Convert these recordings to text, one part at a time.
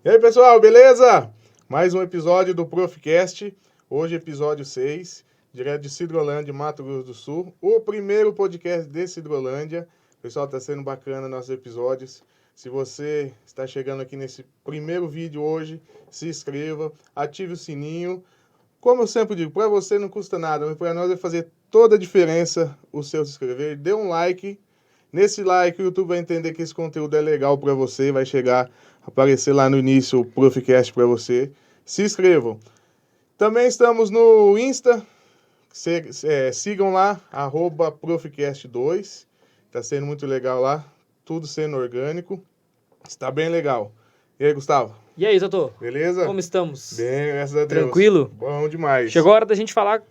E aí, pessoal, beleza? Mais um episódio do Proficast. Hoje, episódio 6, direto de Sidrolândia, Mato Grosso do Sul. O primeiro podcast de Sidrolândia. Pessoal, tá sendo bacana nossos episódios. Se você está chegando aqui nesse primeiro vídeo hoje, se inscreva, ative o sininho. Como eu sempre digo, para você não custa nada, mas para nós vai fazer toda a diferença o seu se inscrever. Dê um like. Nesse like, o YouTube vai entender que esse conteúdo é legal para você, vai chegar, aparecer lá no início o Proficast para você. Se inscrevam. Também estamos no Insta, sigam lá, @Proficast2. Está sendo muito legal lá, tudo sendo orgânico. Está bem legal. E aí, Gustavo? E aí, doutor? Beleza? Como estamos? Bem, graças a Deus. Tranquilo? Bom demais. Chegou a hora da gente falar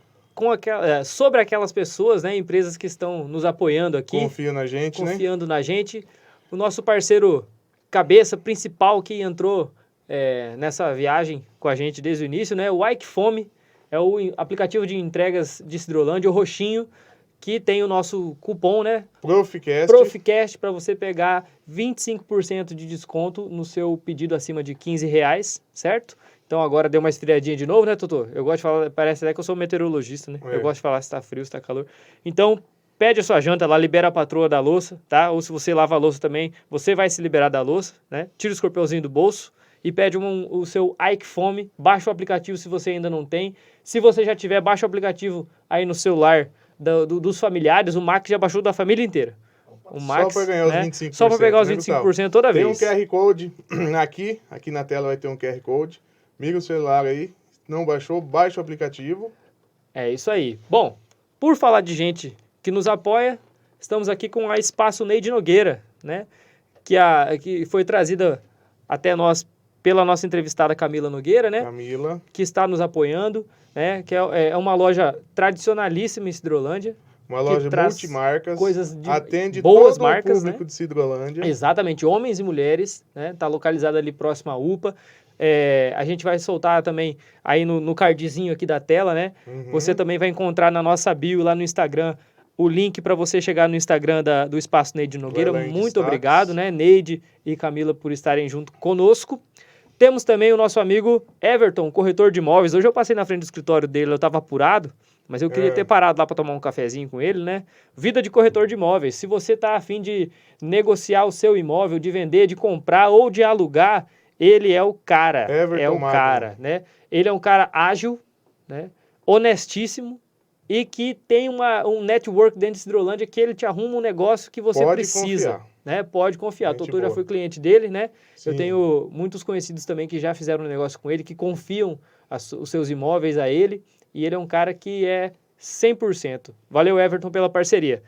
sobre aquelas pessoas, né, empresas que estão nos apoiando aqui. Confia na gente, né? Confiando na gente. O nosso parceiro cabeça principal que entrou nessa viagem com a gente desde o início, né? O Ike Fome, é o aplicativo de entregas de Sidrolândia, o roxinho, que tem o nosso cupom, né? Proficast, para você pegar 25% de desconto no seu pedido acima de R$15, certo? Então agora deu uma esfriadinha de novo, né, Totô? Eu gosto de falar, parece até que eu sou meteorologista, né? Eu gosto de falar se tá frio, se tá calor. Então, pede a sua janta lá, libera a patroa da louça, tá? Ou se você lava a louça também, você vai se liberar da louça, né? Tira o escorpiãozinho do bolso e pede o seu Ike Fome, baixa o aplicativo se você ainda não tem. Se você já tiver, baixa o aplicativo aí no celular dos familiares, o Max já baixou da família inteira. O Max, só para ganhar os 25%. Só para pegar os 25% toda vez. Tem um QR Code aqui na tela vai ter um QR Code. Mira o celular aí, não baixou, baixa o aplicativo. É isso aí. Bom, por falar de gente que nos apoia, estamos aqui com a Espaço Neide Nogueira, né? Que foi trazida até nós pela nossa entrevistada Camila Nogueira, né? Camila. Que está nos apoiando, né? Que é uma loja tradicionalíssima em Sidrolândia. Uma loja multimarcas, coisas de atende boas todo marcas, o público, né? De Sidrolândia. Exatamente, homens e mulheres, né? Está localizada ali próximo à UPA. A gente vai soltar também aí no cardzinho aqui da tela, né? Uhum. Você também vai encontrar na nossa bio lá no Instagram o link para você chegar no Instagram do Espaço Neide Nogueira. Muito obrigado, né? Neide e Camila por estarem junto conosco. Temos também o nosso amigo Everton, corretor de imóveis. Hoje eu passei na frente do escritório dele, eu estava apurado, mas eu queria ter parado lá para tomar um cafezinho com ele, né? Vida de corretor de imóveis. Se você está a fim de negociar o seu imóvel, de vender, de comprar ou de alugar, ele é o cara. Everton é o Magno. cara, né? Ele é um cara ágil, né? Honestíssimo e que tem um network dentro de Sidrolândia que ele te arruma um negócio que você precisa. Confiar. Né? Pode confiar. O Totô já foi cliente dele, né? Sim. Eu tenho muitos conhecidos também que já fizeram um negócio com ele, que confiam os seus imóveis a ele, e ele é um cara que é 100%. Valeu, Everton, pela parceria.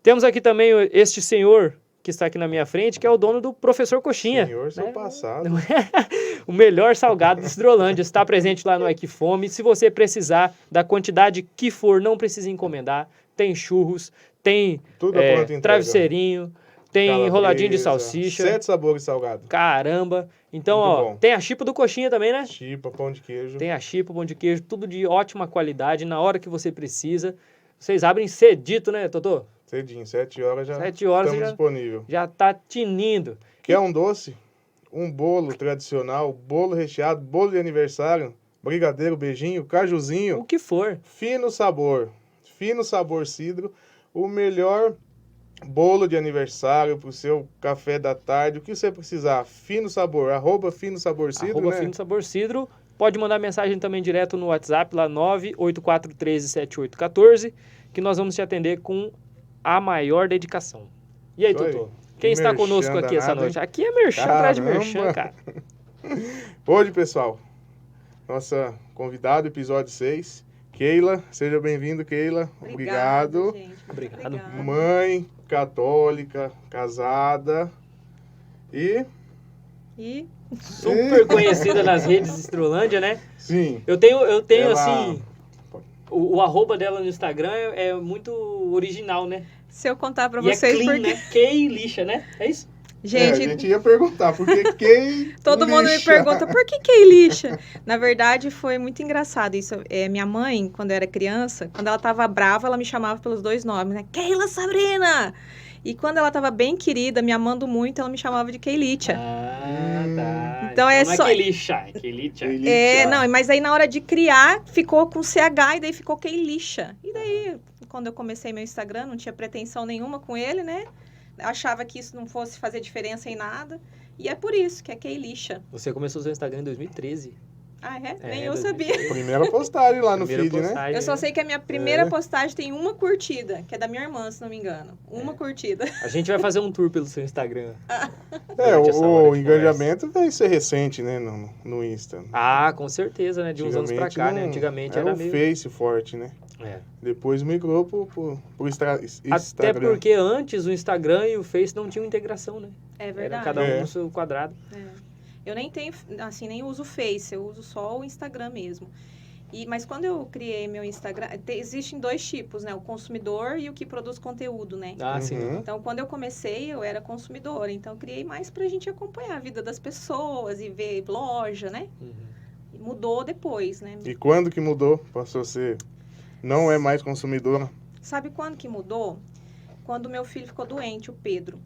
Temos aqui também este senhor que está aqui na minha frente, que é o dono do Professor Coxinha. Senhor, seu passado. O melhor salgado de Sidrolândia. Está presente lá no Ike Fome. Se você precisar da quantidade que for, não precisa encomendar. Tem churros, tem travesseirinho, tem calabresa, enroladinho de salsicha. 7 sabores salgados. Caramba. Então, tem a chipa do Coxinha também, né? Chipa, pão de queijo. Tem a chipa, pão de queijo, tudo de ótima qualidade, na hora que você precisa. Vocês abrem cedito, né, Totô? Cedinho, 7 horas já 7 horas estamos disponível. Já tá tinindo. Quer um doce? Um bolo tradicional, bolo recheado, bolo de aniversário, brigadeiro, beijinho, cajuzinho. O que for. Fino sabor Sidro, o melhor bolo de aniversário para o seu café da tarde, o que você precisar. Fino Sabor, @FinoSaborCidro, né? @FinoSaborCidro. Pode mandar mensagem também direto no WhatsApp, lá 984137814, que nós vamos te atender com a maior dedicação. E aí, Totô? Quem está conosco aqui essa noite? Aqui é merchan atrás de merchan, cara. Hoje, pessoal, nossa convidada, episódio 6, Keila. Seja bem-vindo, Keila. Obrigado. Gente. Obrigado. Mãe católica, casada e super conhecida nas redes de Sidrolândia, né? Sim. Eu tenho ela... assim, o arroba dela no Instagram é muito original, né? Se eu contar pra e vocês... É clean, né? Key Lixa, né? É isso? Gente, a gente ia perguntar, por que Key Todo mundo me pergunta, por que Key Lixa? Na verdade, foi muito engraçado isso. Minha mãe, quando eu era criança, quando ela tava brava, ela me chamava pelos 2 nomes, né? Keila Sabrina! E quando ela tava bem querida, me amando muito, ela me chamava de Keilicha. Ah, tá. Então é não só... é Keilicha, é Keilicha. não, mas aí na hora de criar, ficou com CH e daí ficou Keilicha. E daí, quando eu comecei meu Instagram, não tinha pretensão nenhuma com ele, né? Achava que isso não fosse fazer diferença em nada. E é por isso que é Keilicha. Você começou o seu Instagram em 2013. Ah, é? É, Nem eu 2013. sabia. Primeira postagem lá no Primeira feed, né? postagem, Eu só né? sei que a minha primeira postagem tem uma curtida, que é da minha irmã, se não me engano. Uma curtida. A gente vai fazer um tour pelo seu Instagram. É, durante essa hora o de engajamento vai ser recente, né, no Insta. Ah, com certeza, né? De uns anos pra cá, né? não- Antigamente era era o meio... Face forte, né? É. Depois migrou pro Até Instagram. porque antes o Instagram e o Face não tinham integração, né? É Era verdade. cada um É. no seu quadrado. Eu nem tenho, assim, nem uso o Face, eu uso só o Instagram mesmo. Mas quando eu criei meu Instagram, existem dois tipos, né? O consumidor e o que produz conteúdo, né? Ah, sim. Uhum. Então, quando eu comecei, eu era consumidora. Então, eu criei mais pra gente acompanhar a vida das pessoas e ver loja, né? Uhum. E mudou depois, né? E quando que mudou? Passou a ser... Não é mais consumidora? Sabe quando que mudou? Quando meu filho ficou doente, o Pedro.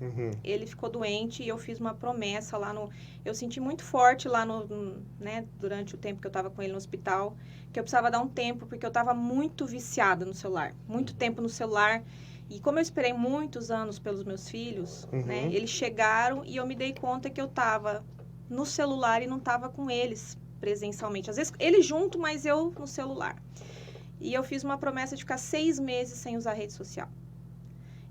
Uhum. Ele ficou doente e eu fiz uma promessa lá no... Eu senti muito forte lá né, durante o tempo que eu estava com ele no hospital, que eu precisava dar um tempo, porque eu estava muito viciada no celular. Muito tempo no celular. E como eu esperei muitos anos pelos meus filhos, né, eles chegaram e eu me dei conta que eu estava no celular e não estava com eles presencialmente. Às vezes eles junto, mas eu no celular. E eu fiz uma promessa de ficar 6 meses sem usar rede social.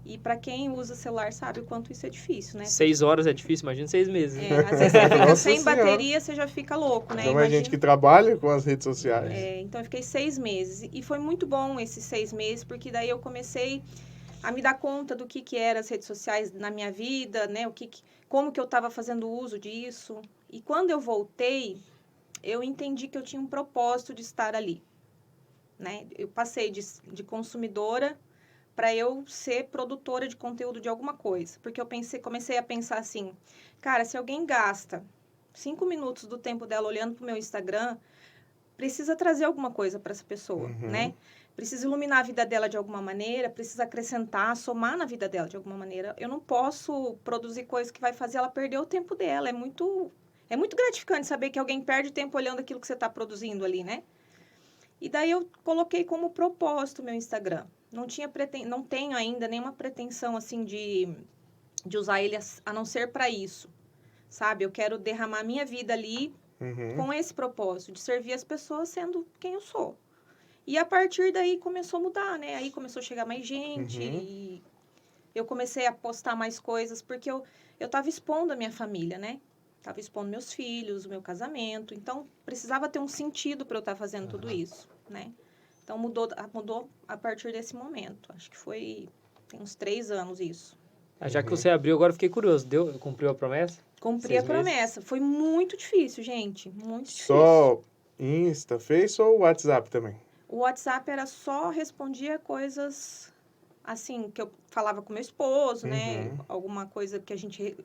E para quem usa celular sabe o quanto isso é difícil, né? 6 horas é difícil, imagina 6 meses. Às vezes você fica Nossa sem Senhora. bateria, você já fica louco, né? Então é gente que trabalha com as redes sociais. Então eu fiquei 6 meses. E foi muito bom esses 6 meses, porque daí eu comecei a me dar conta do que eram as redes sociais na minha vida, né? Como que eu estava fazendo uso disso. E quando eu voltei, eu entendi que eu tinha um propósito de estar ali, né? Eu passei de consumidora para eu ser produtora de conteúdo de alguma coisa. Porque eu comecei a pensar assim, cara, se alguém gasta 5 minutos do tempo dela olhando para o meu Instagram, precisa trazer alguma coisa para essa pessoa, né? Precisa iluminar a vida dela de alguma maneira, precisa acrescentar, somar na vida dela de alguma maneira. Eu não posso produzir coisas que vai fazer ela perder o tempo dela. É muito gratificante saber que alguém perde tempo olhando aquilo que você está produzindo ali, né? E daí eu coloquei como propósito o meu Instagram. Não tenho ainda nenhuma pretensão, assim, de usar ele a não ser para isso, sabe? Eu quero derramar minha vida ali com esse propósito, de servir as pessoas sendo quem eu sou. E a partir daí começou a mudar, né? Aí começou a chegar mais gente e eu comecei a postar mais coisas, porque eu estava expondo a minha família, né? Estava expondo meus filhos, o meu casamento. Então, precisava ter um sentido para eu estar fazendo tudo isso, né? Então, mudou a partir desse momento. Acho que tem uns 3 anos isso. Já que você abriu, agora eu fiquei curioso. Cumpriu a promessa? Cumpri a promessa. Foi muito difícil, gente. Muito difícil. Só Insta, Face ou WhatsApp também? O WhatsApp era só respondia coisas, assim, que eu falava com meu esposo, né? Alguma coisa que a gente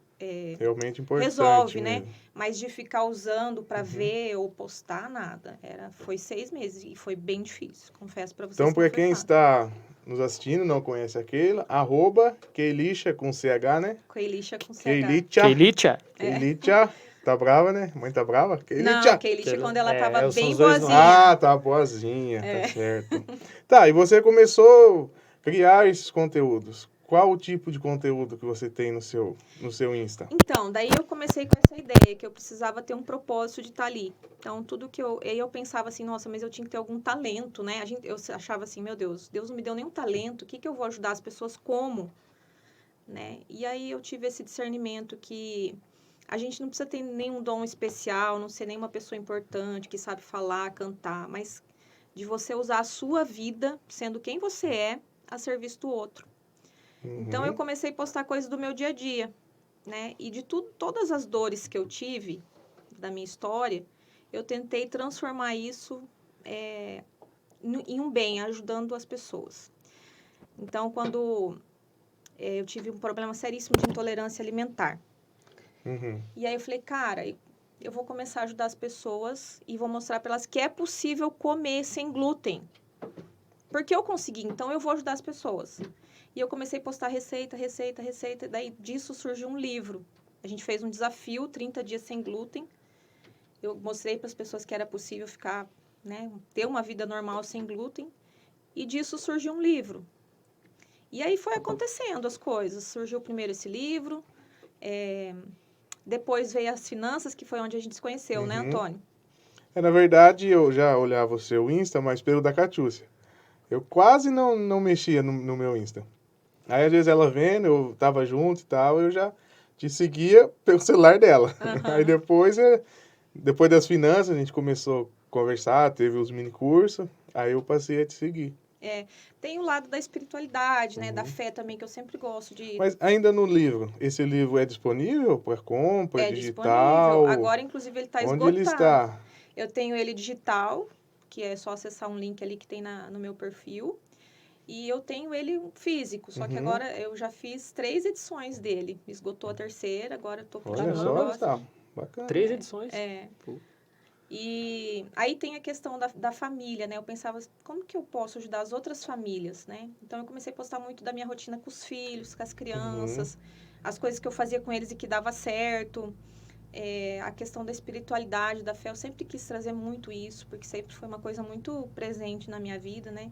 realmente importante resolve, mesmo. né? Mas de ficar usando para ver ou postar, nada. Foi 6 meses e foi bem difícil, confesso para vocês. Então, para quem está nos assistindo, não conhece aquele, @Keilicha com CH, né? Keilicha com CH. Keilicha? Keilicha. Tá brava, né? Mãe tá brava? Não, Keilicha quando ela tava são bem os dois boazinha. Ah, tá boazinha, tá certo. Tá, e você começou a criar esses conteúdos. Qual o tipo de conteúdo que você tem no seu Insta? Então, daí eu comecei com essa ideia, que eu precisava ter um propósito de estar ali. Então, tudo que aí eu pensava assim, nossa, mas eu tinha que ter algum talento, né? Eu achava assim, meu Deus não me deu nenhum talento, o que eu vou ajudar as pessoas como? Né? E aí eu tive esse discernimento que a gente não precisa ter nenhum dom especial, não ser nenhuma pessoa importante, que sabe falar, cantar, mas de você usar a sua vida, sendo quem você é, a serviço do outro. Então, eu comecei a postar coisas do meu dia a dia, né? E de todas as dores que eu tive da minha história, eu tentei transformar isso em um bem, ajudando as pessoas. Então, quando eu tive um problema seríssimo de intolerância alimentar. E aí eu falei, cara, eu vou começar a ajudar as pessoas e vou mostrar para elas que é possível comer sem glúten. Porque eu consegui, então eu vou ajudar as pessoas. E eu comecei a postar receita, daí disso surgiu um livro. A gente fez um desafio, 30 dias sem glúten. Eu mostrei para as pessoas que era possível ficar, né, ter uma vida normal sem glúten. E disso surgiu um livro. E aí foi acontecendo as coisas. Surgiu primeiro esse livro, depois veio as finanças, que foi onde a gente se conheceu, né, Antônio? Na verdade, eu já olhava o seu Insta, mas pelo da Catiúcia. Eu quase não mexia no meu Insta. Aí, às vezes, ela vendo, eu tava junto e tal, eu já te seguia pelo celular dela. Aí, depois das finanças, a gente começou a conversar, teve os mini cursos, aí eu passei a te seguir. Tem o lado da espiritualidade, né, da fé também, que eu sempre gosto de... Mas ainda no livro, esse livro é disponível para compra, É digital? disponível. Agora, inclusive, ele está Onde esgotado. ele está? Eu tenho ele digital, que é só acessar um link ali que tem no meu perfil. E eu tenho ele físico, só que agora eu já fiz 3 edições dele. Esgotou a terceira, agora eu tô pedindo Olha a só, próxima. tá bacana. 3 edições. Pô. E aí tem a questão da família, né? Eu pensava, como que eu posso ajudar as outras famílias, né? Então, eu comecei a postar muito da minha rotina com os filhos, com as crianças, as coisas que eu fazia com eles e que dava certo. A questão da espiritualidade, da fé, eu sempre quis trazer muito isso, porque sempre foi uma coisa muito presente na minha vida, né?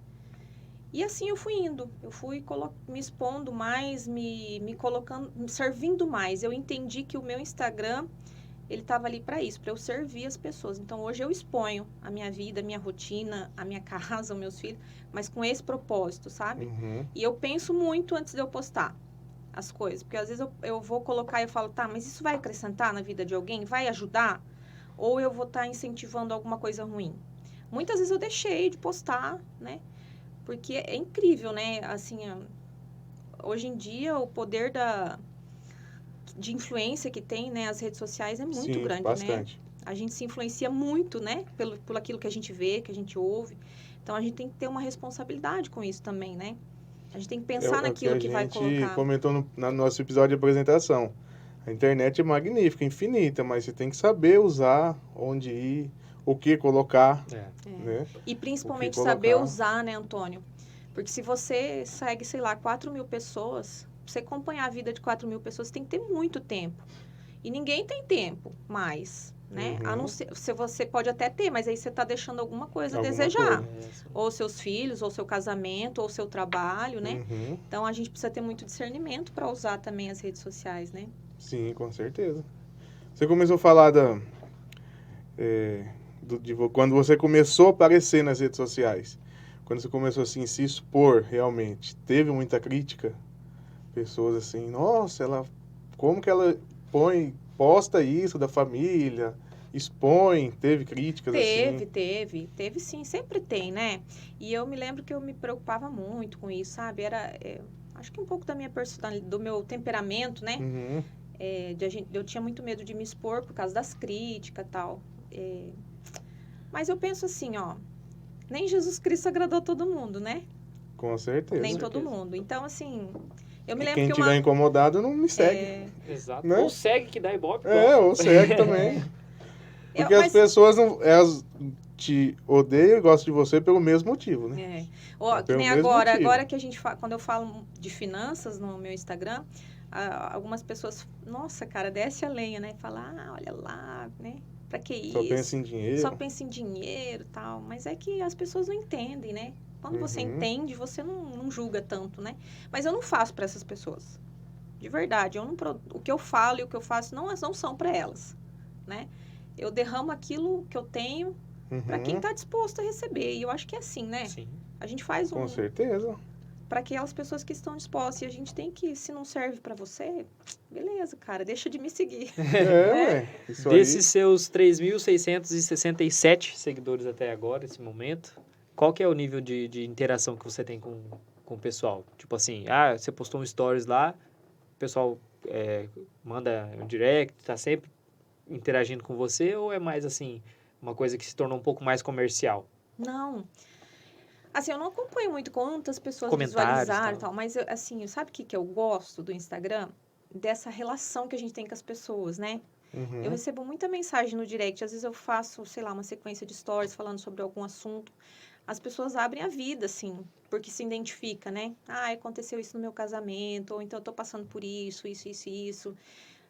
E assim eu fui indo, eu fui me expondo mais, me colocando, me servindo mais. Eu entendi que o meu Instagram, ele estava ali para isso, para eu servir as pessoas. Então, hoje eu exponho a minha vida, a minha rotina, a minha casa, os meus filhos, mas com esse propósito, sabe? E eu penso muito antes de eu postar as coisas, porque às vezes eu vou colocar e eu falo, tá, mas isso vai acrescentar na vida de alguém? Vai ajudar? Ou eu vou estar incentivando alguma coisa ruim? Muitas vezes eu deixei de postar, né? Porque é incrível, né? Assim, hoje em dia, o poder de influência que tem, né? As redes sociais é muito grande, bastante. né? A gente se influencia muito, né? Por aquilo que a gente vê, que a gente ouve. Então, a gente tem que ter uma responsabilidade com isso também, né? A gente tem que pensar naquilo que vai colocar. A gente comentou no nosso episódio de apresentação. A internet é magnífica, infinita, mas você tem que saber usar, onde ir, o que colocar. Né? E principalmente saber usar, né, Antônio? Porque se você segue, sei lá, 4.000 pessoas, pra você acompanhar a vida de 4.000 pessoas, tem que ter muito tempo. E ninguém tem tempo mais, né? A não ser, se você pode até ter, mas aí você está deixando alguma coisa a desejar. Ou seus filhos, ou seu casamento, ou seu trabalho, né? Então, a gente precisa ter muito discernimento para usar também as redes sociais, né? Sim, com certeza. Você começou a falar de quando você começou a aparecer nas redes sociais. Quando você começou assim, se expor realmente, teve muita crítica? Pessoas assim, nossa, como que ela posta isso da família, expõe, teve críticas assim? Teve sim, sempre tem, né? E eu me lembro que eu me preocupava muito com isso, sabe? Acho que um pouco da minha personalidade, do meu temperamento, né? Eu tinha muito medo de me expor por causa das críticas e tal. Mas eu penso assim, ó, nem Jesus Cristo agradou todo mundo, né? Com certeza. Nem todo mundo. Então, assim, eu me E lembro quem que tiver incomodado não me segue. Exato. Né? Ou segue que dá ibope. Ou segue também. Porque as pessoas elas te odeiam e gostam de você pelo mesmo motivo, né? Que nem agora que a gente quando eu falo de finanças no meu Instagram, algumas pessoas, nossa, cara, desce a lenha, né? Fala, olha lá, né? Pra que isso? Só pensa em dinheiro. Só pensa em dinheiro e tal. Mas é que as pessoas não entendem, né? Quando você entende, você não julga tanto, né? Mas eu não faço para essas pessoas. De verdade. O que eu falo e o que eu faço não são para elas, né? Eu derramo aquilo que eu tenho para quem está disposto a receber. E eu acho que é assim, né? Sim. A gente faz Com certeza. Para aquelas pessoas que estão dispostas. E a gente tem que, se não serve para você, beleza, cara, deixa de me seguir. Ué. Isso Desses seus 3.667 seguidores até agora, esse momento, qual que é o nível de interação que você tem com o pessoal? Tipo assim, você postou um stories lá, o pessoal manda um direct, tá sempre interagindo com você, ou é mais assim, uma coisa que se tornou um pouco mais comercial? Não. Assim, eu não acompanho muito quantas pessoas Tal. visualizaram e tal, mas, assim, sabe o que eu gosto do Instagram? Dessa relação que a gente tem com as pessoas, né? Eu recebo muita mensagem no direct, às vezes eu faço, sei lá, uma sequência de stories falando sobre algum assunto. As pessoas abrem a vida, assim, porque se identifica, né? Aconteceu isso no meu casamento, ou então eu tô passando por isso.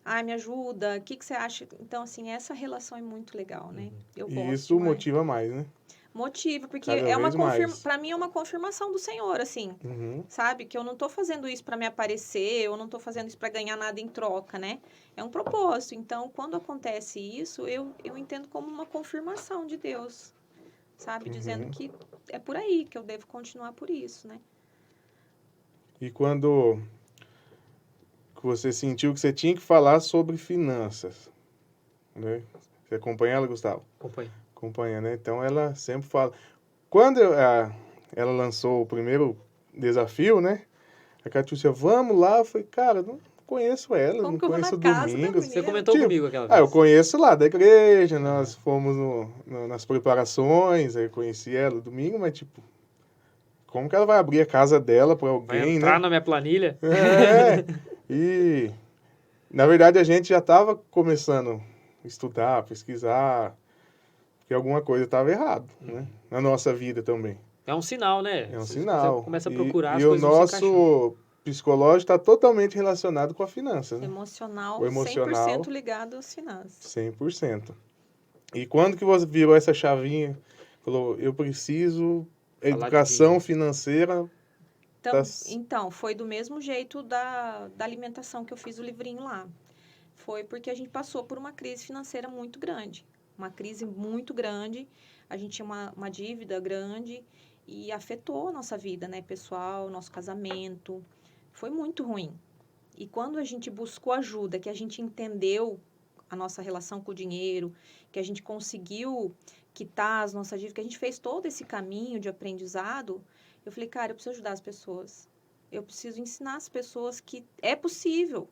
Ah, me ajuda, o que você acha? Então, assim, essa relação é muito legal, né? Eu E gosto isso demais. motiva mais, né? Motiva, porque Cada é uma vez mais. para mim é uma confirmação do Senhor, assim, Uhum. sabe? Que eu não tô fazendo isso para me aparecer, eu não tô fazendo isso para ganhar nada em troca, né? É um propósito. Então, quando acontece isso, eu entendo como uma confirmação de Deus, sabe? Dizendo que é por aí, que eu devo continuar por isso, né? E quando que você sentiu que você tinha que falar sobre finanças, né? Você acompanha ela, Gustavo? Acompanhe. Acompanha, né? Então ela sempre fala. Quando ela lançou o primeiro desafio, né? A Catiúcia, vamos lá. Eu falei, cara, não conheço ela, Como não que eu vou na conheço casa da Domingos. Você menina? comentou Tipo, comigo aquela vez. eu conheço lá da igreja, nós fomos nas preparações, aí eu conheci ela domingo, mas tipo, como que ela vai abrir a casa dela para Vai alguém, entrar né? na minha planilha? É, e na verdade a gente já estava começando a estudar, pesquisar, que alguma coisa estava errado, né? Na nossa vida também. É um sinal, né? É um Você sinal. começa a procurar, E as o coisas vão se encaixando. nosso psicológico está totalmente relacionado com a finança, né? Emocional, O emocional, 100% ligado às finanças. 100%. E quando que você virou essa chavinha, falou, eu preciso, a Falar de educação dinheiro. financeira das... Então, foi do mesmo jeito da alimentação que eu fiz o livrinho lá. Foi porque a gente passou por uma crise financeira muito grande. Uma crise muito grande. A gente tinha uma dívida grande e afetou a nossa vida, né, pessoal, nosso casamento. Foi muito ruim. E quando a gente buscou ajuda, que a gente entendeu a nossa relação com o dinheiro, que a gente conseguiu quitar as nossas dívidas, que a gente fez todo esse caminho de aprendizado, eu falei, cara, eu preciso ajudar as pessoas. Eu preciso ensinar as pessoas que é possível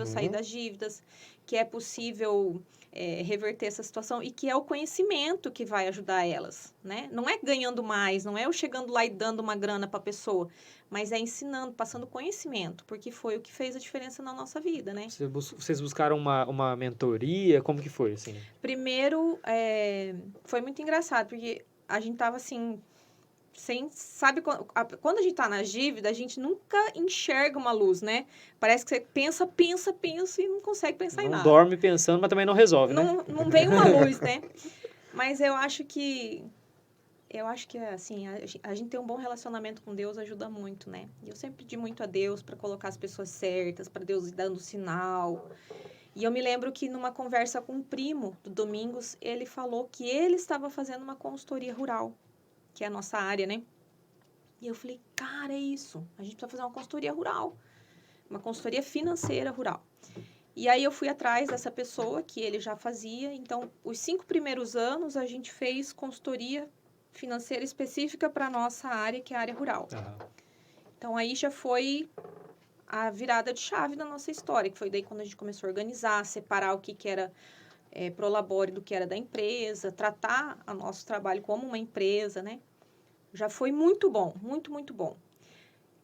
sair das dívidas, que é possível reverter essa situação e que é o conhecimento que vai ajudar elas, né? Não é ganhando mais, não é eu chegando lá e dando uma grana para a pessoa, mas é ensinando, passando conhecimento, porque foi o que fez a diferença na nossa vida, né? Vocês buscaram uma mentoria? Como que foi, assim? Primeiro, foi muito engraçado, porque a gente tava assim, sabe, quando a gente tá na dívida, a gente nunca enxerga uma luz, né? Parece que você pensa e não consegue pensar em Não nada. dorme pensando, mas também não resolve, né? Não vem uma luz, né? Mas eu acho que assim, a gente ter um bom relacionamento com Deus ajuda muito, né? E eu sempre pedi muito a Deus para colocar as pessoas certas, para Deus ir dando sinal. E eu me lembro que numa conversa com um primo do Domingos, ele falou que ele estava fazendo uma consultoria rural, que é a nossa área, né? E eu falei, cara, é isso. A gente precisa fazer uma consultoria rural. Uma consultoria financeira rural. E aí eu fui atrás dessa pessoa que ele já fazia. Então, os 5 primeiros anos a gente fez consultoria financeira específica para a nossa área, que é a área rural. Então, aí já foi a virada de chave da nossa história, que foi daí quando a gente começou a organizar, separar o que era Prolabore do que era da empresa, tratar o nosso trabalho como uma empresa, né? Já foi muito bom, muito, muito bom.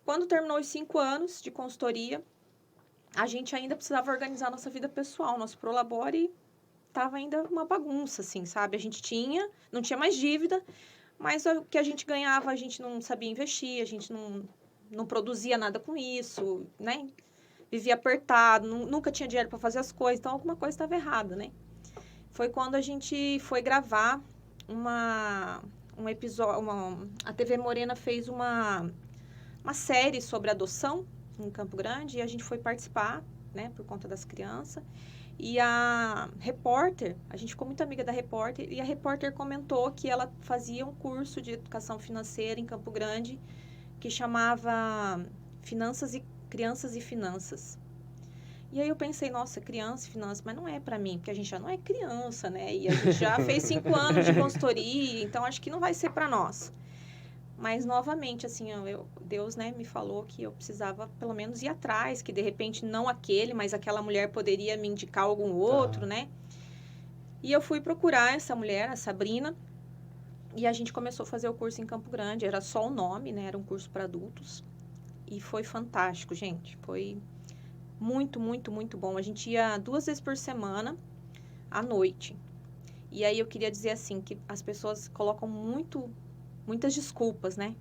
Quando terminou os 5 anos de consultoria, a gente ainda precisava organizar nossa vida pessoal. Nosso Prolabore estava ainda uma bagunça, assim, sabe? A gente não tinha mais dívida, mas o que a gente ganhava, a gente não sabia investir, a gente não produzia nada com isso, né? Vivia apertado, nunca tinha dinheiro para fazer as coisas, então alguma coisa estava errada, né? Foi quando a gente foi gravar um episódio, a TV Morena fez uma série sobre adoção em Campo Grande e a gente foi participar, né, por conta das crianças. E a repórter, a gente ficou muito amiga da repórter, e a repórter comentou que ela fazia um curso de educação financeira em Campo Grande que chamava Crianças e Finanças. E aí eu pensei, nossa, criança e finanças, mas não é para mim, porque a gente já não é criança, né? E a gente já fez 5 anos de consultoria, então acho que não vai ser para nós. Mas, novamente, assim, Deus, né, me falou que eu precisava, pelo menos, ir atrás, que, de repente, não aquele, mas aquela mulher poderia me indicar algum outro, né? E eu fui procurar essa mulher, a Sabrina, e a gente começou a fazer o curso em Campo Grande. Era só o nome, né? Era um curso para adultos. E foi fantástico, gente. Foi muito, muito, muito bom. A gente ia 2 vezes por semana, à noite. E aí eu queria dizer, assim, que as pessoas colocam muitas desculpas, né?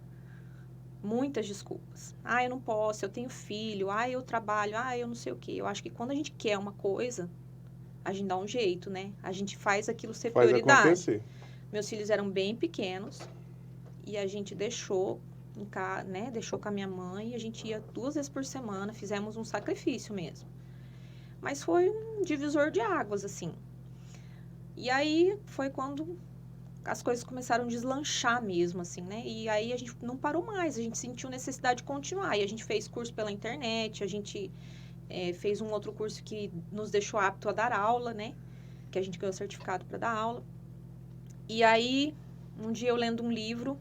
Muitas desculpas. Eu não posso, eu tenho filho, eu trabalho, eu não sei o quê. Eu acho que quando a gente quer uma coisa, a gente dá um jeito, né? A gente faz aquilo ser Faz prioridade. acontecer. Meus filhos eram bem pequenos e a gente deixou, né? Deixou com a minha mãe, a gente ia 2 vezes por semana, fizemos um sacrifício mesmo. Mas foi um divisor de águas, assim. E aí foi quando as coisas começaram a deslanchar mesmo, assim, né? E aí a gente não parou mais, a gente sentiu necessidade de continuar. E a gente fez curso pela internet, a gente fez um outro curso que nos deixou apto a dar aula, né? Que a gente ganhou certificado para dar aula. E aí, um dia eu lendo um livro,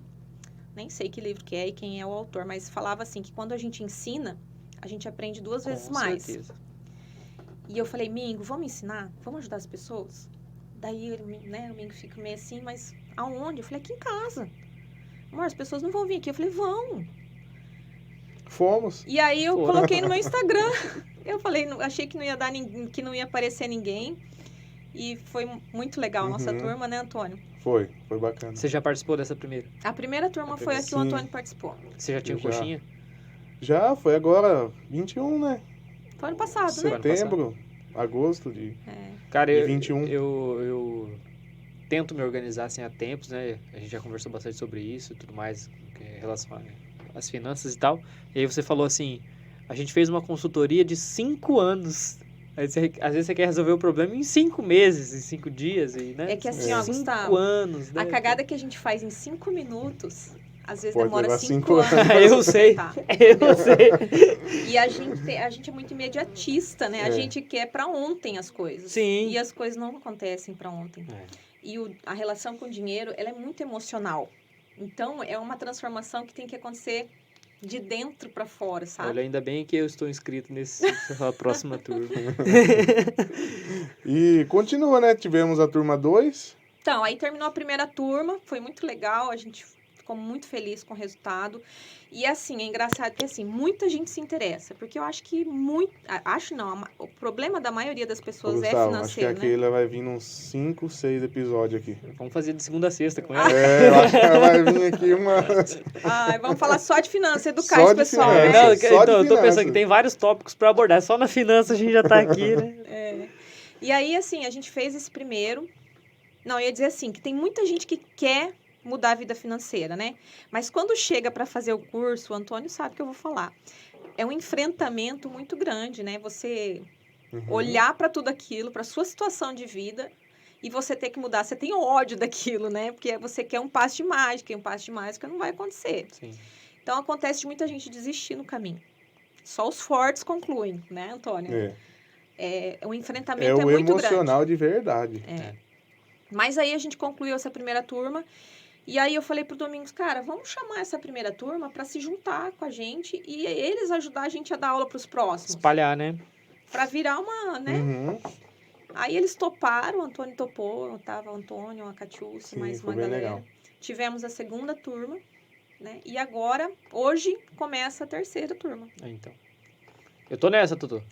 nem sei que livro que é e quem é o autor, mas falava assim, que quando a gente ensina, a gente aprende 2 vezes mais. Com certeza. E eu falei, Mingo, vamos ensinar? Vamos ajudar as pessoas? Daí, né, o Mingo fica meio assim, mas aonde? Eu falei, aqui em casa. Amor, as pessoas não vão vir aqui. Eu falei, vão. Fomos. E aí eu Foram. coloquei no meu Instagram. Eu falei, achei que não ia dar que não ia aparecer ninguém. E foi muito legal a nossa turma, né, Antônio? Foi bacana. Você já participou dessa primeira? A primeira turma foi a que o Sim. Antônio participou. Você já tinha Eu coxinha? Já, foi agora, 21, né? Foi ano passado, né? Sim. Setembro, agosto de... Cara, De eu, 21. eu tento me organizar assim há tempos, né? A gente já conversou bastante sobre isso e tudo mais, em relação às finanças e tal. E aí você falou assim, a gente fez uma consultoria de 5 anos. Aí às vezes você quer resolver o problema em 5 meses, em 5 dias, e, né? É que assim, ó, 5 Gustavo, anos, né? a cagada que a gente faz em 5 minutos, às vezes Pode demora levar 5 5 anos. anos. pra Eu você sei. consertar. Eu sei. E a gente é muito imediatista, né? A É. gente quer pra ontem as coisas. Sim. E as coisas não acontecem pra ontem. E a relação com o dinheiro, ela é muito emocional. Então, é uma transformação que tem que acontecer de dentro pra fora, sabe? Olha, ainda bem que eu estou inscrito nessa próxima turma. E continua, né? Tivemos a turma 2. Então, aí terminou a primeira turma, foi muito legal, a gente ficou muito feliz com o resultado. E assim, é engraçado que assim, muita gente se interessa, porque eu acho que o problema da maioria das pessoas é Gustavo, acho que financeiro, né? aquela vai vir uns 5, 6 episódios aqui. Vamos fazer de segunda a sexta com ela. Eu acho que ela vai vir aqui uma... Vamos falar só de finanças, educar Só esse de pessoal, finanças. né? Não, Só de então, eu tô finanças. pensando que tem vários tópicos para abordar. Só na finança a gente já tá aqui, né? E aí, assim, a gente fez esse primeiro. Não, eu ia dizer assim, que tem muita gente que quer mudar a vida financeira, né? Mas quando chega para fazer o curso, o Antônio sabe o que eu vou falar. É um enfrentamento muito grande, né? Você olhar para tudo aquilo, para sua situação de vida, e você ter que mudar. Você tem ódio daquilo, né? Porque você quer um passe de mágica, e um passe de mágica não vai acontecer. Sim. Então, acontece de muita gente desistir no caminho. Só os fortes concluem, né, Antônio? O enfrentamento é o muito emocional de verdade. Mas aí a gente concluiu essa primeira turma. E aí eu falei pro Domingos, cara, vamos chamar essa primeira turma para se juntar com a gente e eles ajudar a gente a dar aula para os próximos. Espalhar, né? Para virar uma, né? Uhum. Aí eles toparam, o Antônio topou, tava o Antônio, a Catiúcia, Sim, mais foi uma bem galera. legal. Tivemos a segunda turma, né? E agora, hoje, começa a terceira turma. Então. Eu tô nessa, Tutu.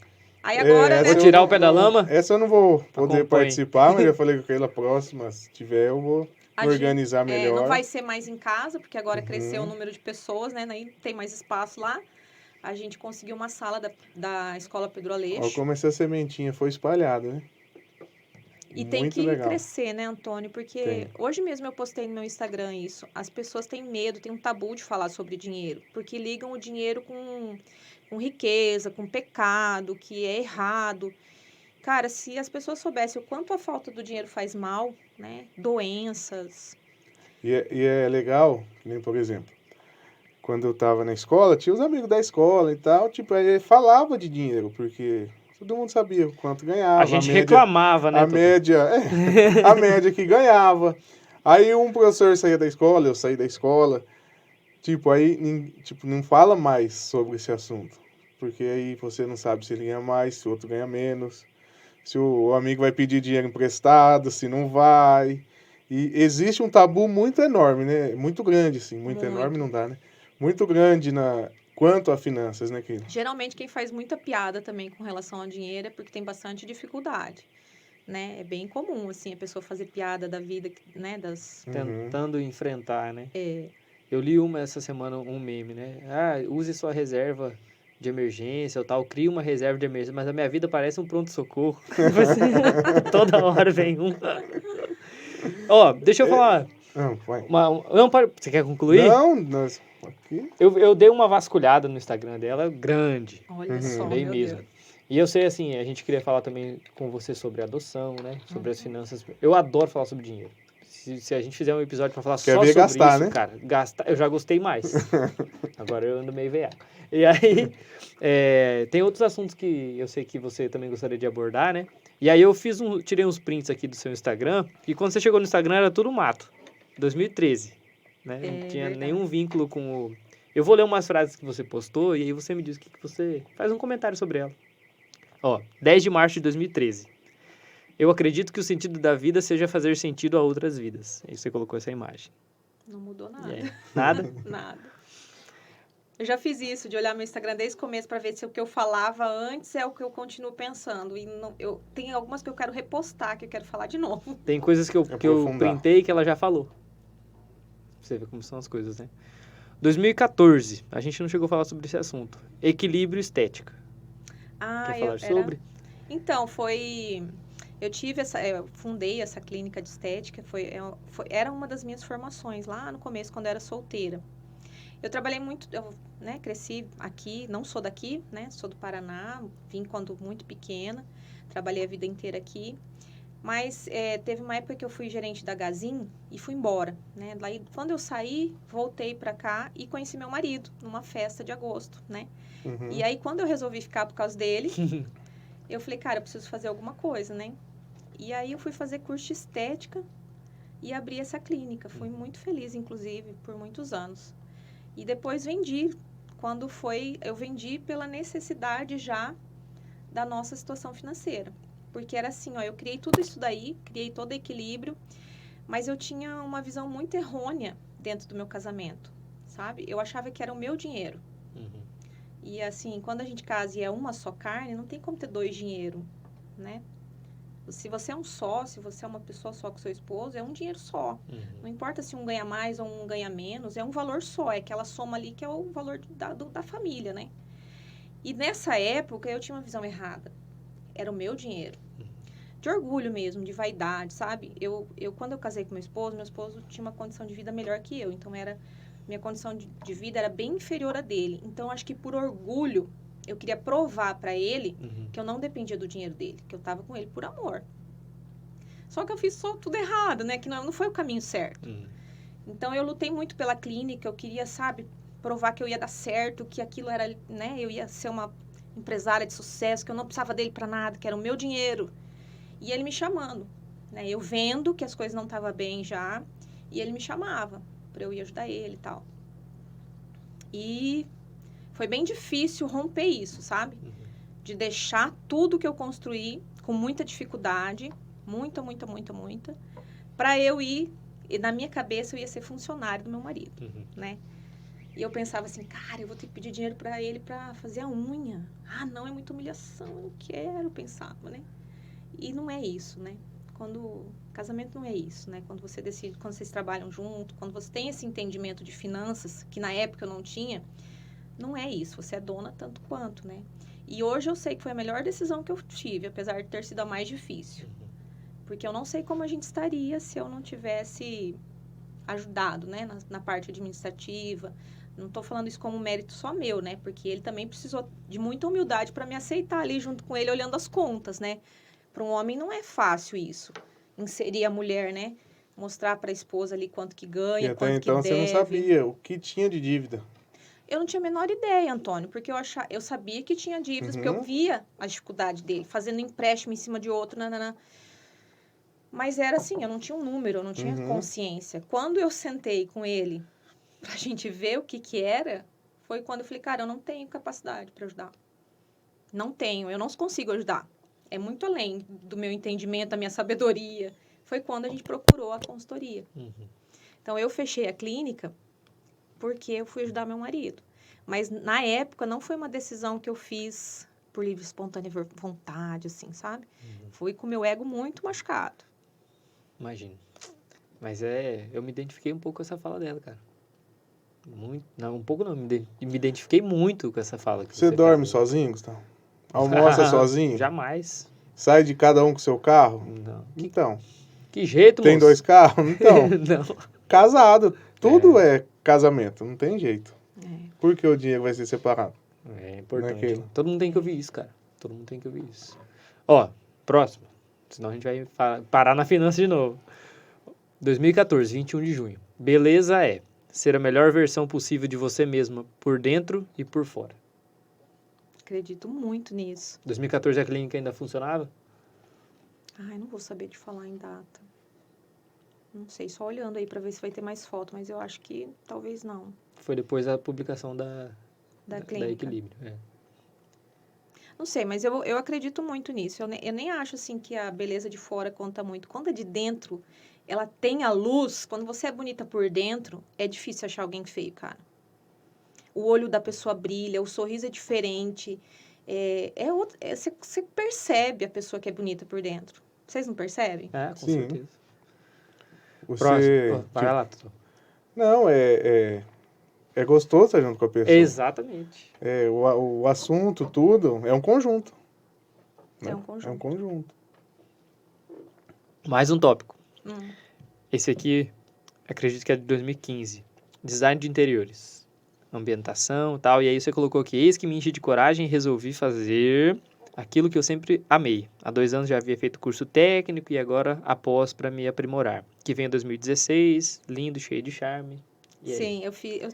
Aí agora, essa né? Vou tirar o pé da lama? Essa eu não vou poder Acompanhe. participar, mas eu falei que aquela próxima, se tiver, eu vou A me organizar gente, melhor. não vai ser mais em casa, porque agora cresceu o número de pessoas, né? Nem tem mais espaço lá. A gente conseguiu uma sala da Escola Pedro Olha Aleixo. como essa sementinha foi espalhada, né? E tem Muito que legal. crescer, né, Antônio? Porque Tem. hoje mesmo eu postei no meu Instagram isso. As pessoas têm medo, têm um tabu de falar sobre dinheiro. Porque ligam o dinheiro com riqueza, com pecado, que é errado. Cara, se as pessoas soubessem o quanto a falta do dinheiro faz mal, né? Doenças. E é legal, que nem por exemplo, quando eu tava na escola, tinha os amigos da escola e tal, tipo, aí falava de dinheiro, porque todo mundo sabia o quanto ganhava. A gente média, reclamava, né, a Tutu? média, a média que ganhava. Aí um professor saía da escola, eu saí da escola, tipo, aí não fala mais sobre esse assunto, porque aí você não sabe se ele ganha mais, se o outro ganha menos, se o amigo vai pedir dinheiro emprestado, se não vai. E existe um tabu muito enorme, né? Muito grande, assim. Muito enorme não dá, né? Muito grande quanto a finanças, né, Keila? Geralmente quem faz muita piada também com relação ao dinheiro é porque tem bastante dificuldade, né? É bem comum, assim, a pessoa fazer piada da vida, né? Tentando enfrentar, né? Eu li essa semana um meme, né? Use sua reserva de emergência ou tal, crie uma reserva de emergência, mas a minha vida parece um pronto-socorro. Toda hora vem um. Ó, deixa eu falar. Não, vai. Não, você quer concluir? Não, nós... Aqui. Eu dei uma vasculhada no Instagram dela, grande. Olha só, Dei meu mesmo. Deus. E eu sei, assim, a gente queria falar também com você sobre adoção, né? Sobre as finanças. Eu adoro falar sobre dinheiro. Se a gente fizer um episódio pra falar Quer só ver sobre gastar, isso, né? cara, gastar, eu já gostei mais. Agora eu ando meio veiaco. E aí, tem outros assuntos que eu sei que você também gostaria de abordar, né? E aí eu tirei uns prints aqui do seu Instagram, e quando você chegou no Instagram era tudo mato. 2013, né? Não tinha Verdade. nenhum vínculo com o... Eu vou ler umas frases que você postou, e aí você me diz o que você... Faz um comentário sobre ela. Ó, 10 de março de 2013. Eu acredito que o sentido da vida seja fazer sentido a outras vidas. Aí você colocou essa imagem. Não mudou E nada. aí, nada? Nada. Eu já fiz isso, de olhar meu Instagram desde o começo para ver se o que eu falava antes é o que eu continuo pensando. E tem algumas que eu quero repostar, que eu quero falar de novo. Tem coisas que eu Aprofundar. printei que ela já falou. Você vê como são as coisas, né? 2014. A gente não chegou a falar sobre esse assunto. Equilíbrio e estética. Quer falar sobre? Então, eu fundei essa clínica de estética, era uma das minhas formações lá no começo, quando eu era solteira. Eu trabalhei muito, né, cresci aqui, não sou daqui, né, sou do Paraná, vim quando muito pequena, trabalhei a vida inteira aqui, mas teve uma época que eu fui gerente da Gazin e fui embora, né, daí quando eu saí, voltei pra cá e conheci meu marido numa festa de agosto, né, e aí quando eu resolvi ficar por causa dele, eu falei, cara, eu preciso fazer alguma coisa, né, e aí eu fui fazer curso de estética e abri essa clínica, fui muito feliz, inclusive, por muitos anos. E depois vendi, eu vendi pela necessidade já da nossa situação financeira. Porque era assim, ó, eu criei tudo isso daí, criei todo equilíbrio, mas eu tinha uma visão muito errônea dentro do meu casamento, sabe? Eu achava que era o meu dinheiro. E assim, quando a gente casa e é uma só carne, não tem como ter dois dinheiros, né? Se você é um só, se você é uma pessoa só com seu esposo, é um dinheiro só. Não importa se um ganha mais ou um ganha menos, é um valor só, é aquela soma ali que é o valor da família, né? E nessa época eu tinha uma visão errada. Era o meu dinheiro. De orgulho mesmo, de vaidade, sabe? Quando eu casei com meu esposo tinha uma condição de vida melhor que eu. Então, minha condição de vida era bem inferior à dele. Então, acho que por orgulho, eu queria provar para ele que eu não dependia do dinheiro dele, que eu estava com ele por amor. Só que eu fiz tudo errado, né? Que não foi o caminho certo. Então, eu lutei muito pela clínica, eu queria, sabe, provar que eu ia dar certo, que aquilo era, né? Eu ia ser uma empresária de sucesso, que eu não precisava dele para nada, que era o meu dinheiro. E ele me chamando, né? Eu vendo que as coisas não estavam bem já, e ele me chamava para eu ir ajudar ele e tal. E foi bem difícil romper isso, sabe? De deixar tudo que eu construí com muita dificuldade, muita, para eu ir, e na minha cabeça eu ia ser funcionário do meu marido, né? E eu pensava assim, cara, eu vou ter que pedir dinheiro para ele para fazer a unha. Ah, não, é muita humilhação, eu não quero, pensava, né? E não é isso, né? Casamento não é isso, né? Quando você decide, quando vocês trabalham junto, quando você tem esse entendimento de finanças, que na época eu não tinha, não é isso, você é dona tanto quanto, né? E hoje eu sei que foi a melhor decisão que eu tive, apesar de ter sido a mais difícil. Porque eu não sei como a gente estaria se eu não tivesse ajudado, né? Na parte administrativa. Não estou falando isso como mérito só meu, né? Porque ele também precisou de muita humildade para me aceitar ali junto com ele, olhando as contas, né? Para um homem não é fácil isso. Inserir a mulher, né? Mostrar para a esposa ali quanto que ganha, E até quanto então que você não deve. sabia o que tinha de dívida. Eu não tinha a menor ideia, Antônio, porque eu sabia que tinha dívidas, porque eu via a dificuldade dele, fazendo empréstimo em cima de outro, nananã. Mas era assim, eu não tinha um número, eu não tinha consciência. Quando eu sentei com ele pra gente ver o que era, foi quando eu falei, cara, eu não tenho capacidade para ajudar. Não tenho, eu não consigo ajudar. É muito além do meu entendimento, da minha sabedoria. Foi quando a gente procurou a consultoria. Então, eu fechei a clínica porque eu fui ajudar meu marido. Mas, na época, não foi uma decisão que eu fiz por livre, espontânea vontade, assim, sabe? Fui com o meu ego muito machucado. Imagino. Mas eu me identifiquei um pouco com essa fala dela, cara. Muito, não, um pouco não, me identifiquei muito com essa fala que Você você dorme falou. sozinho, Gustavo? Almoça sozinho? Jamais. Sai de cada um com seu carro? Não. Então. Que jeito, Tem moço? 2 carros? Então. Não. Casado. Tudo é casamento, não tem jeito. É. Por que o dinheiro vai ser separado? É importante. Naquilo. Todo mundo tem que ouvir isso, cara. Todo mundo tem que ouvir isso. Ó, próximo. Senão a gente vai parar na finança de novo. 2014, 21 de junho. Beleza é ser a melhor versão possível de você mesma por dentro e por fora. Acredito muito nisso. 2014 a clínica ainda funcionava? Ai, não vou saber te falar em data. Não sei, só olhando aí pra ver se vai ter mais foto, mas eu acho que talvez não. Foi depois da publicação da clínica. Equilíbrio. É. Não sei, mas eu acredito muito nisso. Eu nem acho, assim, que a beleza de fora conta muito. Quando é de dentro, ela tem a luz. Quando você é bonita por dentro, é difícil achar alguém feio, cara. O olho da pessoa brilha, o sorriso é diferente. Você percebe a pessoa que é bonita por dentro. Vocês não percebem? Com Sim. certeza. Você... Próximo. Vai lá, Tutu. Não, é gostoso estar junto com a pessoa. Exatamente. O assunto, tudo, é um conjunto. É um É um conjunto. Mais um tópico. Hum. Esse aqui, acredito que é de 2015. Design de interiores. Ambientação e tal. E aí você colocou aqui, eis que me enchi de coragem e resolvi fazer aquilo que eu sempre amei. Há 2 anos já havia feito curso técnico e agora após para me aprimorar. Que vem em 2016, lindo, cheio de charme. E aí? Sim,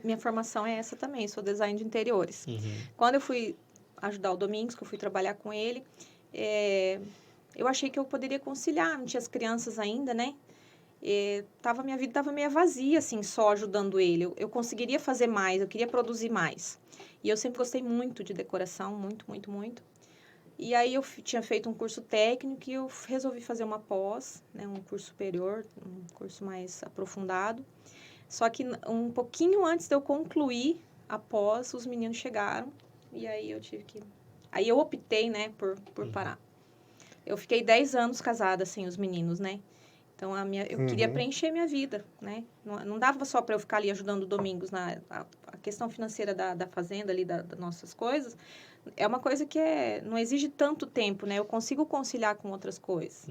minha formação é essa também, sou design de interiores. Uhum. Quando eu fui ajudar o Domingos, que eu fui trabalhar com ele, eu achei que eu poderia conciliar, não tinha as crianças ainda, né? Minha vida estava meio vazia, assim, só ajudando ele. Eu conseguiria fazer mais, eu queria produzir mais. E eu sempre gostei muito de decoração, muito, muito, muito. E aí eu tinha feito um curso técnico e eu resolvi fazer uma pós, né, um curso superior, um curso mais aprofundado. Só que um pouquinho antes de eu concluir a pós, os meninos chegaram e aí eu tive que... Aí eu optei, né, por parar. Eu fiquei 10 anos casada sem os meninos, né? Então, eu queria preencher minha vida, né? Não dava só para eu ficar ali ajudando o Domingos a questão financeira da fazenda ali, das nossas coisas. É uma coisa que não exige tanto tempo, né? Eu consigo conciliar com outras coisas.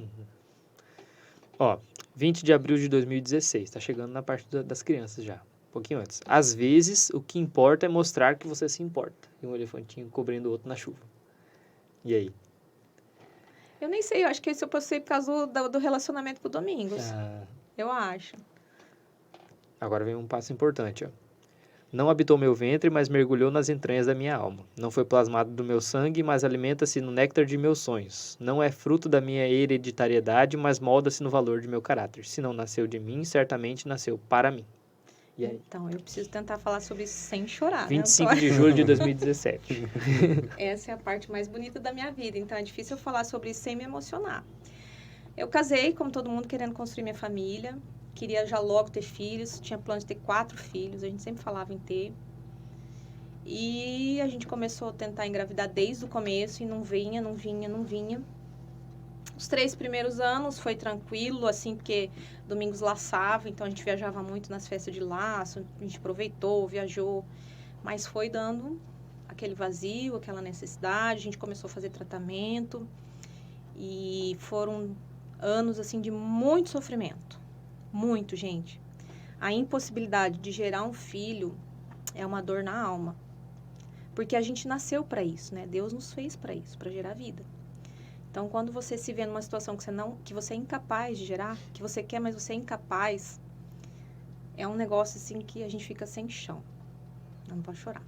Ó, 20 de abril de 2016, tá chegando na parte das crianças já, um pouquinho antes. Às vezes, o que importa é mostrar que você se importa. E um elefantinho cobrindo o outro na chuva. E aí? Eu nem sei, eu acho que isso eu passei por causa do relacionamento com o Domingos. Eu acho. Agora vem um passo importante, ó. Não habitou meu ventre, mas mergulhou nas entranhas da minha alma. Não foi plasmado do meu sangue, mas alimenta-se no néctar de meus sonhos. Não é fruto da minha hereditariedade, mas molda-se no valor de meu caráter. Se não nasceu de mim, certamente nasceu para mim. E aí? Então, eu preciso tentar falar sobre isso sem chorar, 25 de julho de 2017. Essa é a parte mais bonita da minha vida, então é difícil eu falar sobre isso sem me emocionar. Eu casei, como todo mundo, querendo construir minha família. Queria já logo ter filhos, tinha plano de ter 4 filhos, a gente sempre falava em ter. E a gente começou a tentar engravidar desde o começo e não vinha. Os 3 primeiros anos foi tranquilo, assim, porque Domingos laçava, então a gente viajava muito nas festas de laço, a gente aproveitou, viajou, mas foi dando aquele vazio, aquela necessidade, a gente começou a fazer tratamento e foram anos, assim, de muito sofrimento. Muito, gente. A impossibilidade de gerar um filho é uma dor na alma. Porque a gente nasceu para isso, né? Deus nos fez para isso, para gerar vida. Então, quando você se vê numa situação que você é incapaz de gerar, que você quer, mas você é incapaz, é um negócio, assim, que a gente fica sem chão. Não pode chorar.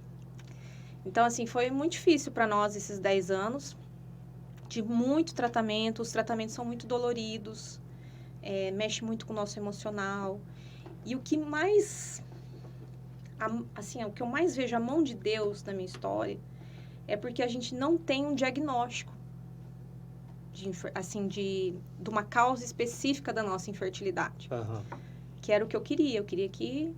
Então, assim, foi muito difícil para nós esses 10 anos, de muito tratamento. Os tratamentos são muito doloridos. Mexe muito com o nosso emocional. E o que mais, assim, o que eu mais vejo a mão de Deus na minha história é porque a gente não tem um diagnóstico de uma causa específica da nossa infertilidade. Que era o que eu queria. Eu queria que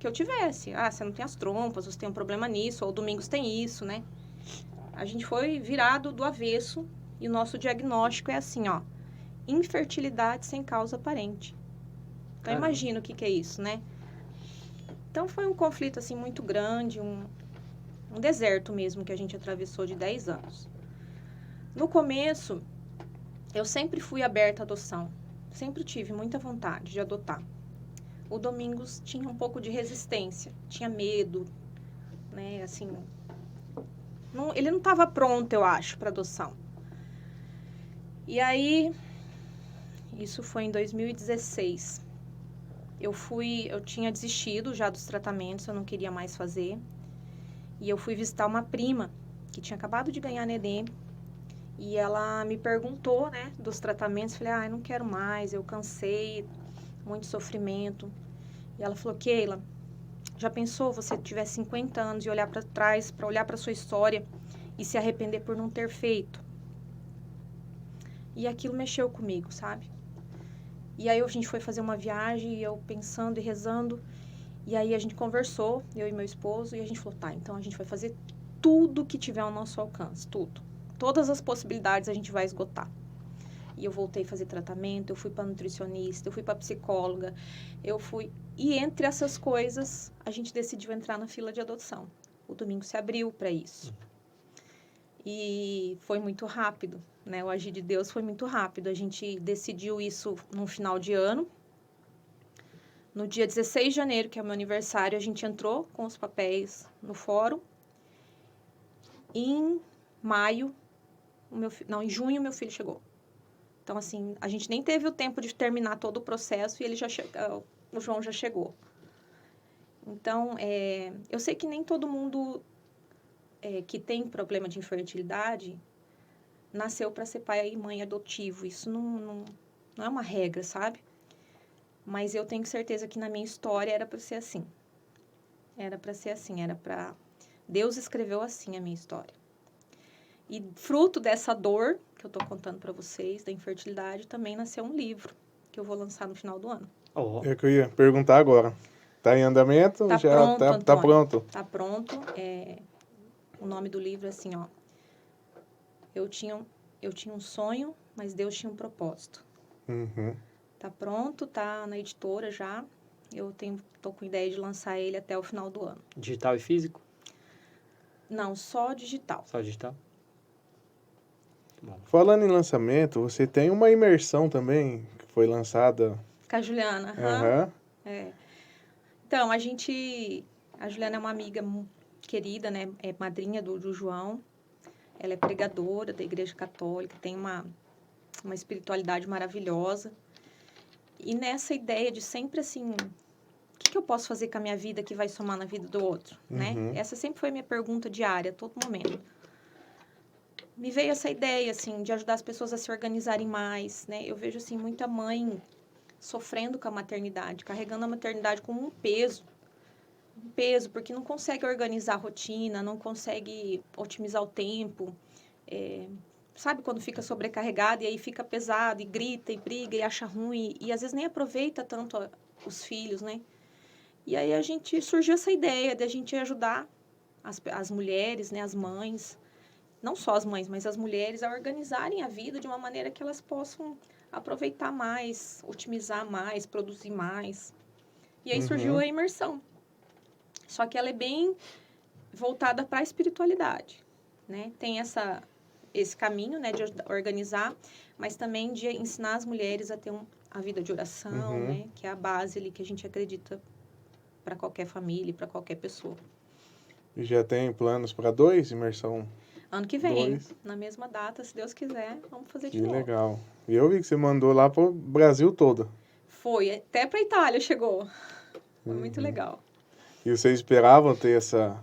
eu tivesse. Você não tem as trompas, você tem um problema nisso, ou o Domingos tem isso, né? A gente foi virado do avesso e o nosso diagnóstico é assim, ó. Infertilidade sem causa aparente. Então, imagina o que é isso, né? Então foi um conflito assim muito grande, um deserto mesmo que a gente atravessou de 10 anos. No começo, eu sempre fui aberta à adoção. Sempre tive muita vontade de adotar. O Domingos tinha um pouco de resistência, tinha medo, né, assim, ele não estava pronto, eu acho, para adoção. E aí, isso foi em 2016. Eu tinha desistido já dos tratamentos, eu não queria mais fazer. E eu fui visitar uma prima que tinha acabado de ganhar neném. E ela me perguntou, né, dos tratamentos. Falei, eu não quero mais, eu cansei, muito sofrimento. E ela falou, Keila, já pensou você tiver 50 anos e olhar para trás, para olhar para sua história e se arrepender por não ter feito? E aquilo mexeu comigo, sabe? E aí a gente foi fazer uma viagem, e eu pensando e rezando. E aí a gente conversou, eu e meu esposo, e a gente falou, tá, então a gente vai fazer tudo que tiver ao nosso alcance, tudo. Todas as possibilidades a gente vai esgotar. E eu voltei a fazer tratamento, eu fui para nutricionista, eu fui para psicóloga, E entre essas coisas, a gente decidiu entrar na fila de adoção. O Domingo se abriu para isso. E foi muito rápido, né? O agir de Deus foi muito rápido. A gente decidiu isso no final de ano. No dia 16 de janeiro, que é o meu aniversário, a gente entrou com os papéis no fórum. Em maio, em junho, meu filho chegou. Então, assim, a gente nem teve o tempo de terminar todo o processo e o João já chegou. Então, eu sei que nem todo mundo que tem problema de infertilidade nasceu para ser pai e mãe adotivo. Isso não é uma regra, sabe? Mas eu tenho certeza que na minha história era para ser assim. Era para ser assim, Deus escreveu assim a minha história. E fruto dessa dor que eu estou contando para vocês, da infertilidade, também nasceu um livro que eu vou lançar no final do ano. Oh. É que eu ia perguntar agora. Tá em andamento? Tá já pronto, tá, Antônio. Tá pronto? Tá pronto. O nome do livro é assim, ó. Eu tinha um sonho, mas Deus tinha um propósito. Uhum. Tá pronto, tá na editora já. Eu tô com ideia de lançar ele até o final do ano. Digital e físico? Não, só digital. Só digital? Bom. Falando em lançamento, você tem uma imersão também que foi lançada... Com a Juliana. Uhum. Então, a Juliana é uma amiga querida, né? É madrinha do João. Ela é pregadora da Igreja Católica, tem uma espiritualidade maravilhosa. E nessa ideia de sempre assim, o que eu posso fazer com a minha vida que vai somar na vida do outro, né? Essa sempre foi a minha pergunta diária, a todo momento. Me veio essa ideia, assim, de ajudar as pessoas a se organizarem mais, né? Eu vejo, assim, muita mãe sofrendo com a maternidade, carregando a maternidade como um peso, porque não consegue organizar a rotina, não consegue otimizar o tempo, sabe quando fica sobrecarregado e aí fica pesado e grita e briga e acha ruim e às vezes nem aproveita tanto os filhos, né? E aí surgiu essa ideia de a gente ajudar as mulheres, né, as mães, não só as mães, mas as mulheres a organizarem a vida de uma maneira que elas possam aproveitar mais, otimizar mais, produzir mais. E aí surgiu a imersão. Só que ela é bem voltada para a espiritualidade, né? Tem esse caminho, né, de organizar, mas também de ensinar as mulheres a ter a vida de oração, né, que é a base ali que a gente acredita para qualquer família, para qualquer pessoa. E já tem planos para 2 imersão? Ano que vem, na mesma data, se Deus quiser, vamos fazer de novo. Que legal. E eu vi que você mandou lá pro Brasil todo. Foi, até para Itália chegou. Foi muito legal. E vocês esperavam ter essa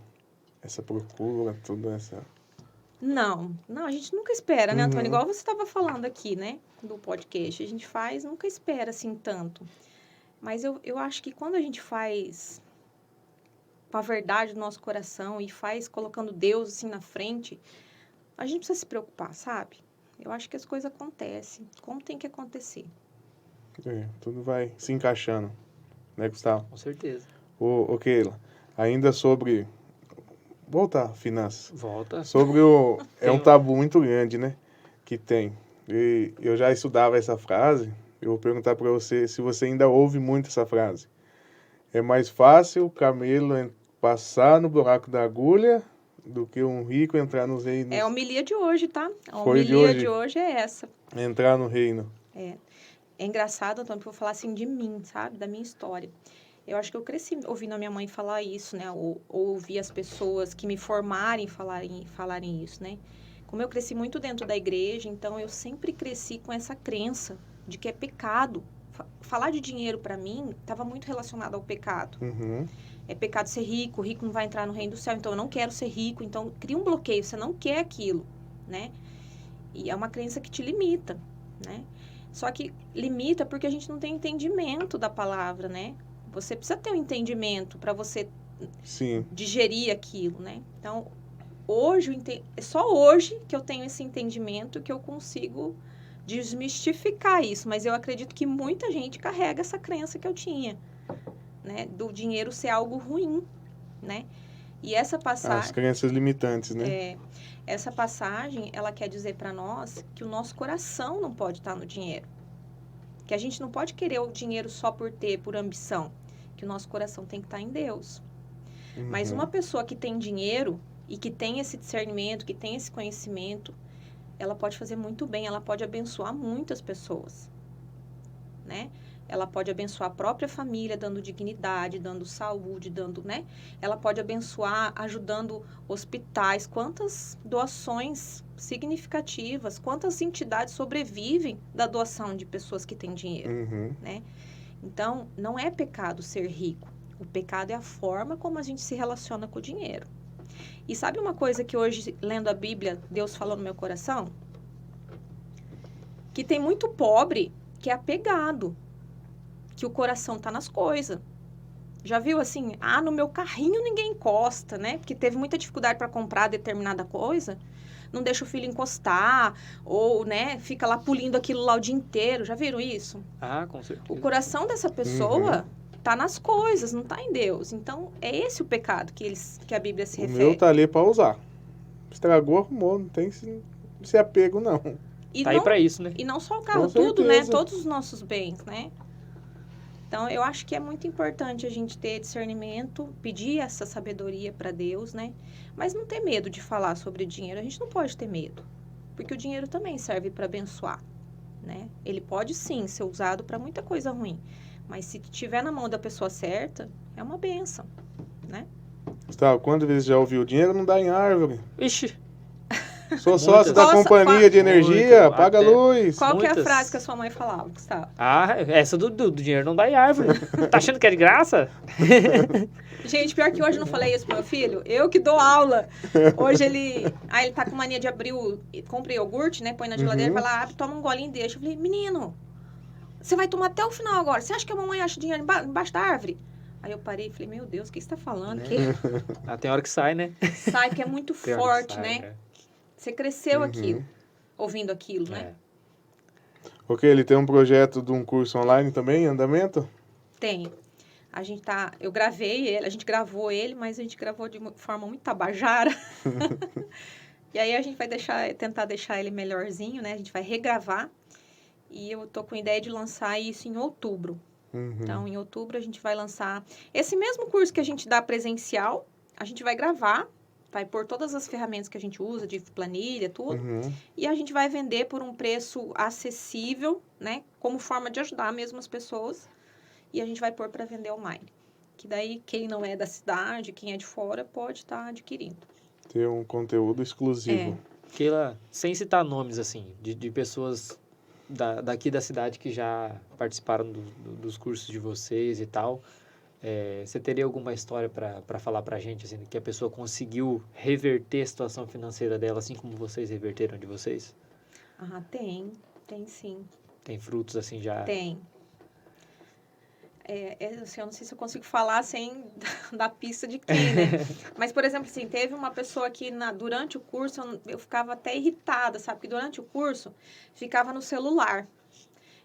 procura, tudo essa... Não, a gente nunca espera, né, Antônio? Igual você estava falando aqui, né, do podcast. A gente nunca espera assim tanto. Mas eu acho que quando a gente faz com a verdade do nosso coração e faz colocando Deus assim na frente, a gente precisa se preocupar, sabe? Eu acho que as coisas acontecem como tem que acontecer. Tudo vai se encaixando, né, Gustavo? Com certeza. Ô Keila, ainda sobre... Voltar, finanças. Volta. Sobre é um tabu muito grande, né? Que tem. E eu já estudava essa frase. Eu vou perguntar para você se você ainda ouve muito essa frase. É mais fácil o camelo passar no buraco da agulha do que um rico entrar nos reinos. É a homilia de hoje, tá? A Foi de homilia hoje? de hoje é essa. Entrar no reino. É engraçado, Antônio, porque eu vou falar assim de mim, sabe? Da minha história. Eu acho que eu cresci ouvindo a minha mãe falar isso, né? Ou ouvir as pessoas que me formarem falarem isso, né? Como eu cresci muito dentro da igreja, então eu sempre cresci com essa crença de que é pecado. Falar de dinheiro para mim estava muito relacionado ao pecado. Uhum. É pecado ser rico, rico não vai entrar no reino do céu, então eu não quero ser rico, então cria um bloqueio, você não quer aquilo, né? E é uma crença que te limita, né? Só que limita porque a gente não tem entendimento da palavra, né? Você precisa ter um entendimento para você Sim. digerir aquilo, né? Então, hoje, é só hoje que eu tenho esse entendimento que eu consigo desmistificar isso, mas eu acredito que muita gente carrega essa crença que eu tinha, né? Do dinheiro ser algo ruim, né? E essa As passagem, crenças limitantes, né? essa passagem, ela quer dizer para nós que o nosso coração não pode estar no dinheiro. Que a gente não pode querer o dinheiro só por ter, por ambição. Que o nosso coração tem que estar em Deus. Uhum. Mas uma pessoa que tem dinheiro e que tem esse discernimento, que tem esse conhecimento, ela pode fazer muito bem, ela pode abençoar muitas pessoas, né? Ela pode abençoar a própria família, dando dignidade, dando saúde, dando, né? Ela pode abençoar, ajudando hospitais. Quantas doações significativas, quantas entidades sobrevivem da doação de pessoas que têm dinheiro, Uhum. né? Então, não é pecado ser rico. O pecado é a forma como a gente se relaciona com o dinheiro. E sabe uma coisa que hoje, lendo a Bíblia, Deus falou no meu coração? Que tem muito pobre que é apegado, que o coração tá nas coisas. Já viu assim? Ah, no meu carrinho ninguém encosta, né? Porque teve muita dificuldade para comprar determinada coisa. Não deixa o filho encostar, ou, né, fica lá pulindo aquilo lá o dia inteiro. Já viram isso? Ah, com certeza. O coração dessa pessoa tá nas coisas, não tá em Deus. Então, é esse o pecado que a Bíblia se O refere. meu tá ali pra usar. Estragou, arrumou. Não tem esse apego, não. E Tá não, aí pra isso, né? e não só o carro, Com tudo, né? certeza. Todos os nossos bens, né? Então, eu acho que é muito importante a gente ter discernimento, pedir essa sabedoria para Deus, né? Mas não ter medo de falar sobre dinheiro. A gente não pode ter medo, porque o dinheiro também serve para abençoar, né? Ele pode sim ser usado para muita coisa ruim, mas se estiver na mão da pessoa certa, é uma bênção, né? Gustavo, quantas vezes já ouviu? Dinheiro não dá em árvore. Ixi, Sou sócio da Qual- companhia de energia, Muito, paga a até- luz. Qual que é a Muitas. frase que a sua mãe falava, Gustavo? ah, essa do dinheiro não dá em árvore. Tá achando que é de graça? Gente, pior que hoje eu não falei isso pro meu filho. Eu que dou aula. Hoje ele tá com mania de abrir compra iogurte, né? Põe na geladeira, vai lá, abre, toma um golinho e deixa. Eu falei, menino, você vai tomar até o final agora. Você acha que a mamãe acha dinheiro embaixo da árvore? Aí eu parei e falei, meu Deus, o que você tá falando? Que Ah, tem hora que sai, né? sai, que é muito Tem hora que forte, sai, né? Você cresceu Uhum. aquilo, ouvindo aquilo, né? É. Ok, ele tem um projeto de um curso online também, em andamento? Tem. Eu gravei ele, a gente gravou ele, mas a gente gravou de forma muito tabajara. E aí a gente vai tentar deixar ele melhorzinho, né? A gente vai regravar. E eu tô com ideia de lançar isso em outubro. Uhum. Então, em outubro a gente vai lançar esse mesmo curso que a gente dá presencial, a gente vai gravar, vai pôr todas as ferramentas que a gente usa, de planilha, tudo. Uhum. E a gente vai vender por um preço acessível, né? Como forma de ajudar mesmo as pessoas. E a gente vai pôr para vender online. Que daí, quem não é da cidade, quem é de fora, pode estar adquirindo. Ter um conteúdo exclusivo. Keila, sem citar nomes, assim, de pessoas daqui da cidade que já participaram dos cursos de vocês e tal, você teria alguma história para falar pra gente, assim, que a pessoa conseguiu reverter a situação financeira dela, assim como vocês reverteram de vocês? Ah, tem sim. Tem frutos, assim, já... Tem. Assim, eu não sei se eu consigo falar sem dar pista de quem, né? Mas, por exemplo, assim, teve uma pessoa que durante o curso eu ficava até irritada, sabe? Porque durante o curso ficava no celular.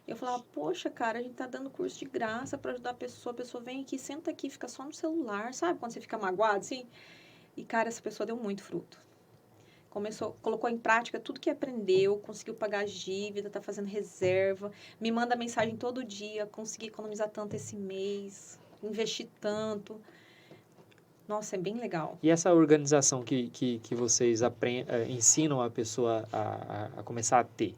Eu falava, poxa, cara, a gente tá dando curso de graça para ajudar a pessoa vem aqui, senta aqui, fica só no celular, sabe? Quando você fica magoado, assim. E, cara, essa pessoa deu muito fruto. Colocou em prática tudo que aprendeu, conseguiu pagar as dívidas, tá fazendo reserva, me manda mensagem todo dia, consegui economizar tanto esse mês. investir tanto. Nossa, é bem legal. E essa organização que vocês ensinam a pessoa a começar a ter,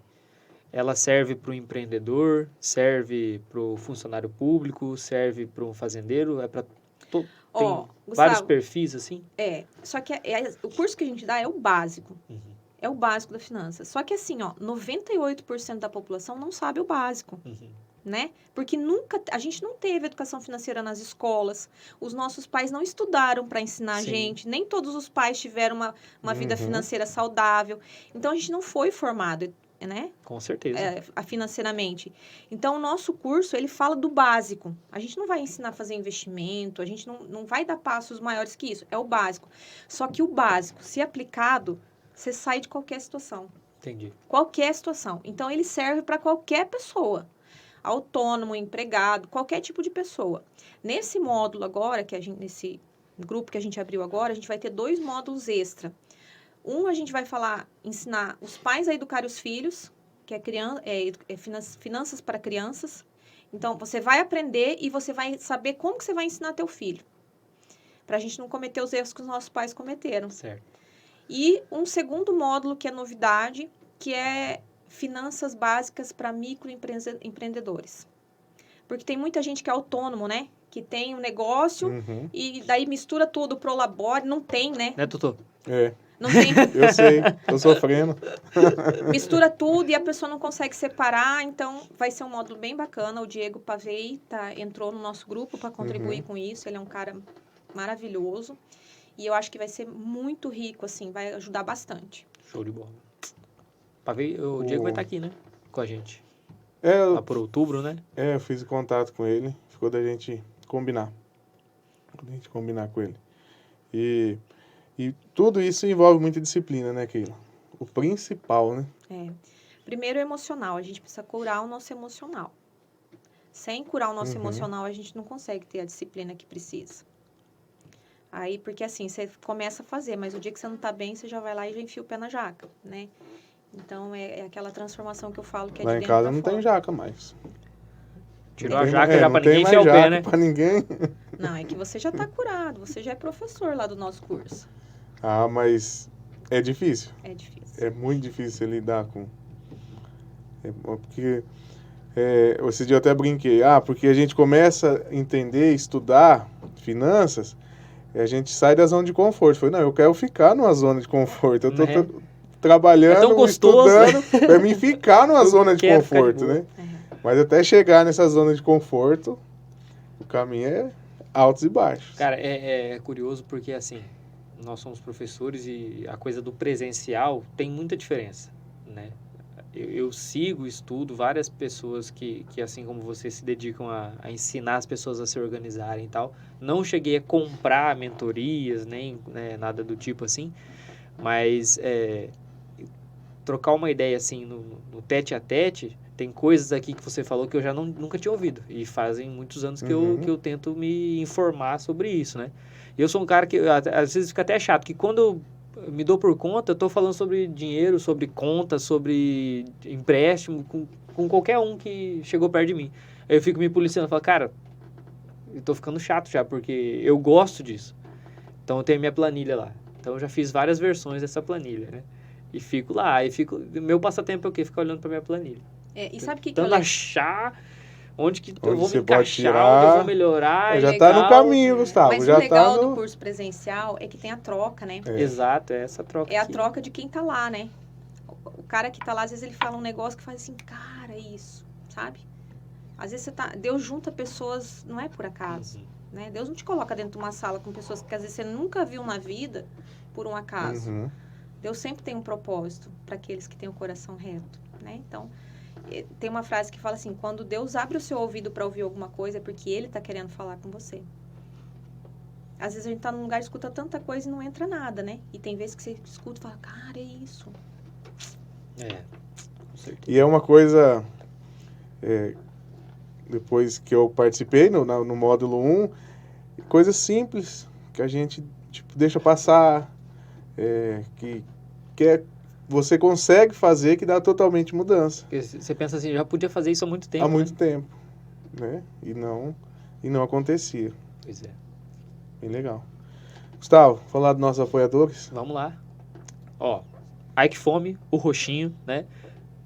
ela serve para o empreendedor, serve para o funcionário público, serve para um fazendeiro? É para tem Ó, vários Gustavo, perfis assim? só que o curso que a gente dá é o básico. Uhum. É o básico da finança. Só que assim, ó, 98% da população não sabe o básico. Uhum. Né? Porque a gente não teve educação financeira nas escolas, os nossos pais não estudaram para ensinar a Sim. gente, nem todos os pais tiveram uma vida financeira saudável. Então, a gente não foi formado, né? Com certeza. Financeiramente. Então, o nosso curso, ele fala do básico. A gente não vai ensinar a fazer investimento, a gente não vai dar passos maiores que isso, é o básico. Só que o básico, se aplicado, você sai de qualquer situação. Entendi. Qualquer situação. Então, ele serve para qualquer pessoa. Autônomo, empregado, qualquer tipo de pessoa. Nesse módulo agora, nesse grupo que a gente abriu agora, a gente vai ter 2 módulos extra. A gente vai ensinar os pais a educar os filhos, que é finanças para crianças. Então, você vai aprender e você vai saber como que você vai ensinar teu filho. Para a gente não cometer os erros que os nossos pais cometeram. Certo. E um segundo módulo, que é novidade, que é finanças básicas para microempreendedores. Porque tem muita gente que é autônomo, né? Que tem um negócio e daí mistura tudo pro labore. Não tem, né? Né, Totô? Não tem. Eu sei, tô sofrendo. Mistura tudo e a pessoa não consegue separar. Então, vai ser um módulo bem bacana. O Diego Pavei entrou no nosso grupo para contribuir com isso. Ele é um cara maravilhoso. E eu acho que vai ser muito rico, assim. Vai ajudar bastante. Show de bola. O Diego vai estar aqui, né? Com a gente. Lá por outubro, né? Eu fiz contato com ele. Ficou da gente combinar. Com ele. E tudo isso envolve muita disciplina, né, Keila? O principal, né? Primeiro, o emocional. A gente precisa curar o nosso emocional. Sem curar o nosso emocional, a gente não consegue ter a disciplina que precisa. Aí, porque assim, você começa a fazer, mas o dia que você não tá bem, você já vai lá e já enfia o pé na jaca, né? Então, é aquela transformação que eu falo que é Lá de em dentro casa pra não fora. tem jaca mais. Tirou a jaca já pra ninguém enfiar o pé, né? Pra ninguém. Não, é que você já tá curado, você já é professor lá do nosso curso. Ah, mas é difícil. É difícil. É muito difícil lidar com... Porque... esse dia eu até brinquei. Porque a gente começa a entender, estudar finanças, e a gente sai da zona de conforto. Eu falei, não, eu quero ficar numa zona de conforto. Eu tô trabalhando, tão gostoso, estudando, pra mim ficar numa zona de conforto, né? Mas até chegar nessa zona de conforto, o caminho é altos e baixos. Cara, é curioso porque, assim, nós somos professores e a coisa do presencial tem muita diferença, né? Eu sigo, estudo várias pessoas que assim como você, se dedicam a ensinar as pessoas a se organizarem e tal. Não cheguei a comprar mentorias, nem nada do tipo assim, mas trocar uma ideia assim no tete a tete, tem coisas aqui que você falou que eu já nunca tinha ouvido. E fazem muitos anos que eu tento me informar sobre isso, né? E eu sou um cara que às vezes fica até chato, que quando eu me dou por conta, eu tô falando sobre dinheiro, sobre conta, sobre empréstimo, com qualquer um que chegou perto de mim. Aí eu fico me policiando, falo, cara, eu tô ficando chato já, porque eu gosto disso. Então eu tenho minha planilha lá. Então eu já fiz várias versões dessa planilha, né? E fico lá, meu passatempo é o quê? Ficar olhando pra minha planilha. E sabe o que Tentando achar onde eu vou você me pode encaixar, tirar. onde eu vou melhorar. Já tá no caminho, Gustavo. Mas já o legal tá do curso presencial é que tem a troca, né? Exato, é essa troca. É a troca de quem tá lá, né? O cara que tá lá, às vezes ele fala um negócio que faz assim, cara, é isso, sabe? Às vezes Deus junta pessoas, não é por acaso, né? Deus não te coloca dentro de uma sala com pessoas que às vezes você nunca viu na vida por um acaso. Deus sempre tem um propósito para aqueles que têm o coração reto, né? Então, tem uma frase que fala assim, quando Deus abre o seu ouvido para ouvir alguma coisa, é porque Ele tá querendo falar com você. Às vezes a gente tá num lugar, escuta tanta coisa e não entra nada, né? E tem vezes que você escuta e fala, cara, é isso. Com certeza. E é uma coisa... depois que eu participei no módulo 1, coisas simples que a gente deixa passar, que você consegue fazer, que dá totalmente mudança. Porque você pensa assim, já podia fazer isso há muito tempo. Há muito tempo, né? E não... e não acontecia. Pois é. Bem legal. Gustavo, falar dos nossos apoiadores? Vamos lá. Ó, Ike Fome, o roxinho, né?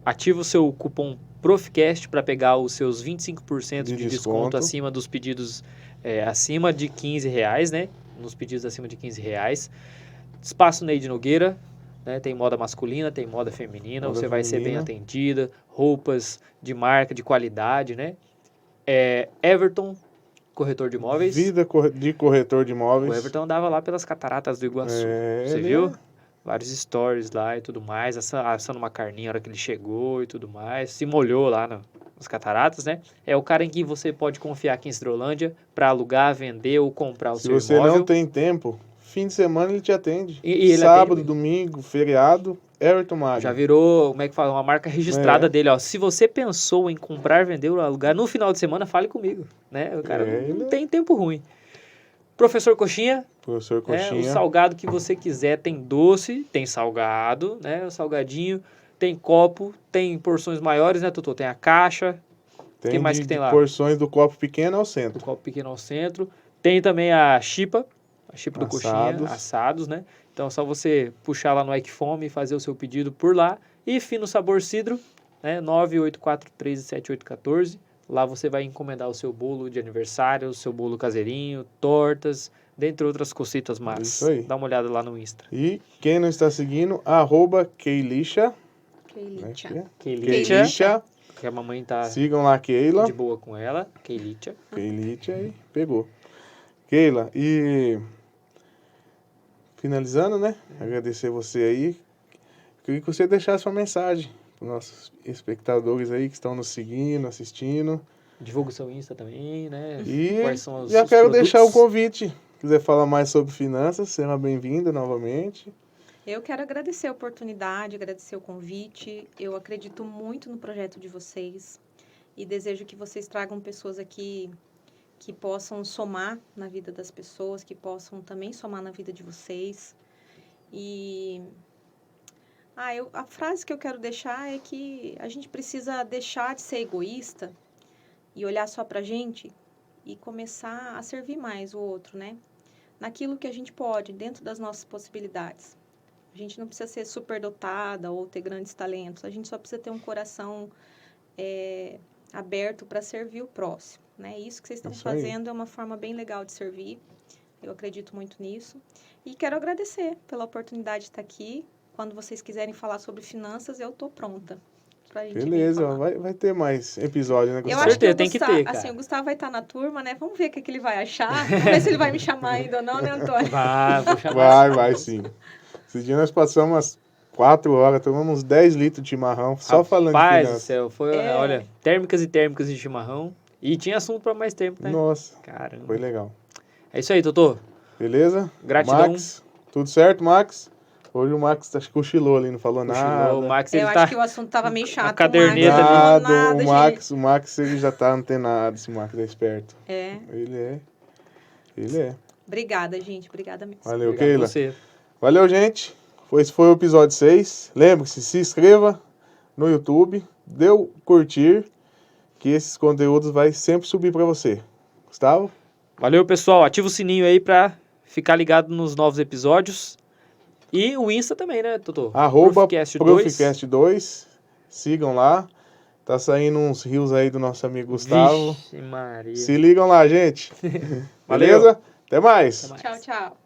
Ativa o seu cupom PROFCAST para pegar os seus 25% de desconto acima dos pedidos acima de R$15, né? Nos pedidos acima de R$15. Espaço Neide Nogueira, né? Tem moda masculina, tem moda feminina. Moda Você vai ser bem feminina. atendida. Roupas de marca, de qualidade, né? Everton, corretor de imóveis. Vida de corretor de imóveis. O Everton andava lá pelas cataratas do Iguaçu. Você ele viu? Vários stories lá e tudo mais, assando uma carninha na hora que ele chegou e tudo mais. Se molhou lá nas cataratas, né? É o cara em que você pode confiar aqui em Sidrolândia para alugar, vender ou comprar o Se seu você imóvel. não tem tempo, fim de semana ele te atende. E ele Sábado, atende. domingo, feriado, Everton Magno. Já virou, como é que fala, uma marca registrada dele, ó. Se você pensou em comprar, vender ou alugar no final de semana, fale comigo, né? O cara não tem tempo ruim. Professor Coxinha. Professor Coxinha. O salgado que você quiser, tem doce, tem salgado, né? O salgadinho, tem copo, tem porções maiores, né, Totô? Tem a caixa. O que mais que tem lá? Porções do copo pequeno ao centro. Do copo pequeno ao centro. Tem também a chipa do Coxinha, assados, né? Então é só você puxar lá no Ike Fome e fazer o seu pedido por lá. E Fino Sabor Cidro, né? 984137814. Lá você vai encomendar o seu bolo de aniversário, o seu bolo caseirinho, tortas, dentre outras cositas más. Isso aí. Dá uma olhada lá no Insta. E quem não está seguindo, @Keilicha. Keilicha. Que a mamãe tá Sigam lá a Keila. de boa com ela. Keilicha. Keilicha aí, pegou. Keila, e finalizando, né? Agradecer você aí. Queria que você deixasse uma mensagem para os nossos espectadores aí que estão nos seguindo, assistindo. Divulga o seu Insta também, né? E Quais são os já os quero produtos? deixar o convite. Se quiser falar mais sobre finanças, seja bem-vindo novamente. Eu quero agradecer a oportunidade, agradecer o convite. Eu acredito muito no projeto de vocês e desejo que vocês tragam pessoas aqui que possam somar na vida das pessoas, que possam também somar na vida de vocês. E a frase que eu quero deixar é que a gente precisa deixar de ser egoísta e olhar só pra gente e começar a servir mais o outro, né? Naquilo que a gente pode, dentro das nossas possibilidades. A gente não precisa ser superdotada ou ter grandes talentos. A gente só precisa ter um coração aberto para servir o próximo, né? Isso que vocês estão fazendo é uma forma bem legal de servir. Eu acredito muito nisso. E quero agradecer pela oportunidade de estar aqui. Quando vocês quiserem falar sobre finanças, eu estou pronta. Beleza, vai ter mais episódio, né, Gustavo? Eu acho que tem que ter, cara. Assim, o Gustavo vai estar na turma, né? Vamos ver o que ele vai achar. Vamos ver se ele vai me chamar ainda ou não, né, Antônio? Vou chamar. Vai sim. Esse dia nós passamos umas 4 horas, tomamos uns 10 litros de chimarrão, só falando de Rapaz finanças. do céu, olha, térmicas e térmicas de chimarrão. E tinha assunto para mais tempo, né? Nossa, caramba. foi legal. É isso aí, Totô. Beleza? Gratidão. Max, tudo certo, Max? Hoje o Max cochilou ali, não falou nada. O Max, Eu acho que o assunto tava meio chato. A caderneta o Max, não falou nada, o Max, ele já tá antenado, esse Max é esperto. É. Ele é. Obrigada, gente. Obrigada mesmo. Valeu, Obrigado Keila. a você. Valeu, gente. Esse foi o episódio 6. Lembre-se, se inscreva no YouTube, dê o curtir, que esses conteúdos vai sempre subir para você. Gustavo? Valeu, pessoal. Ativa o sininho aí para ficar ligado nos novos episódios. E o Insta também, né, Totô? @Proficast2. Sigam lá. Tá saindo uns rios aí do nosso amigo Gustavo. Vixe Maria. Se ligam lá, gente. Valeu. Beleza? Até mais. Tchau, tchau.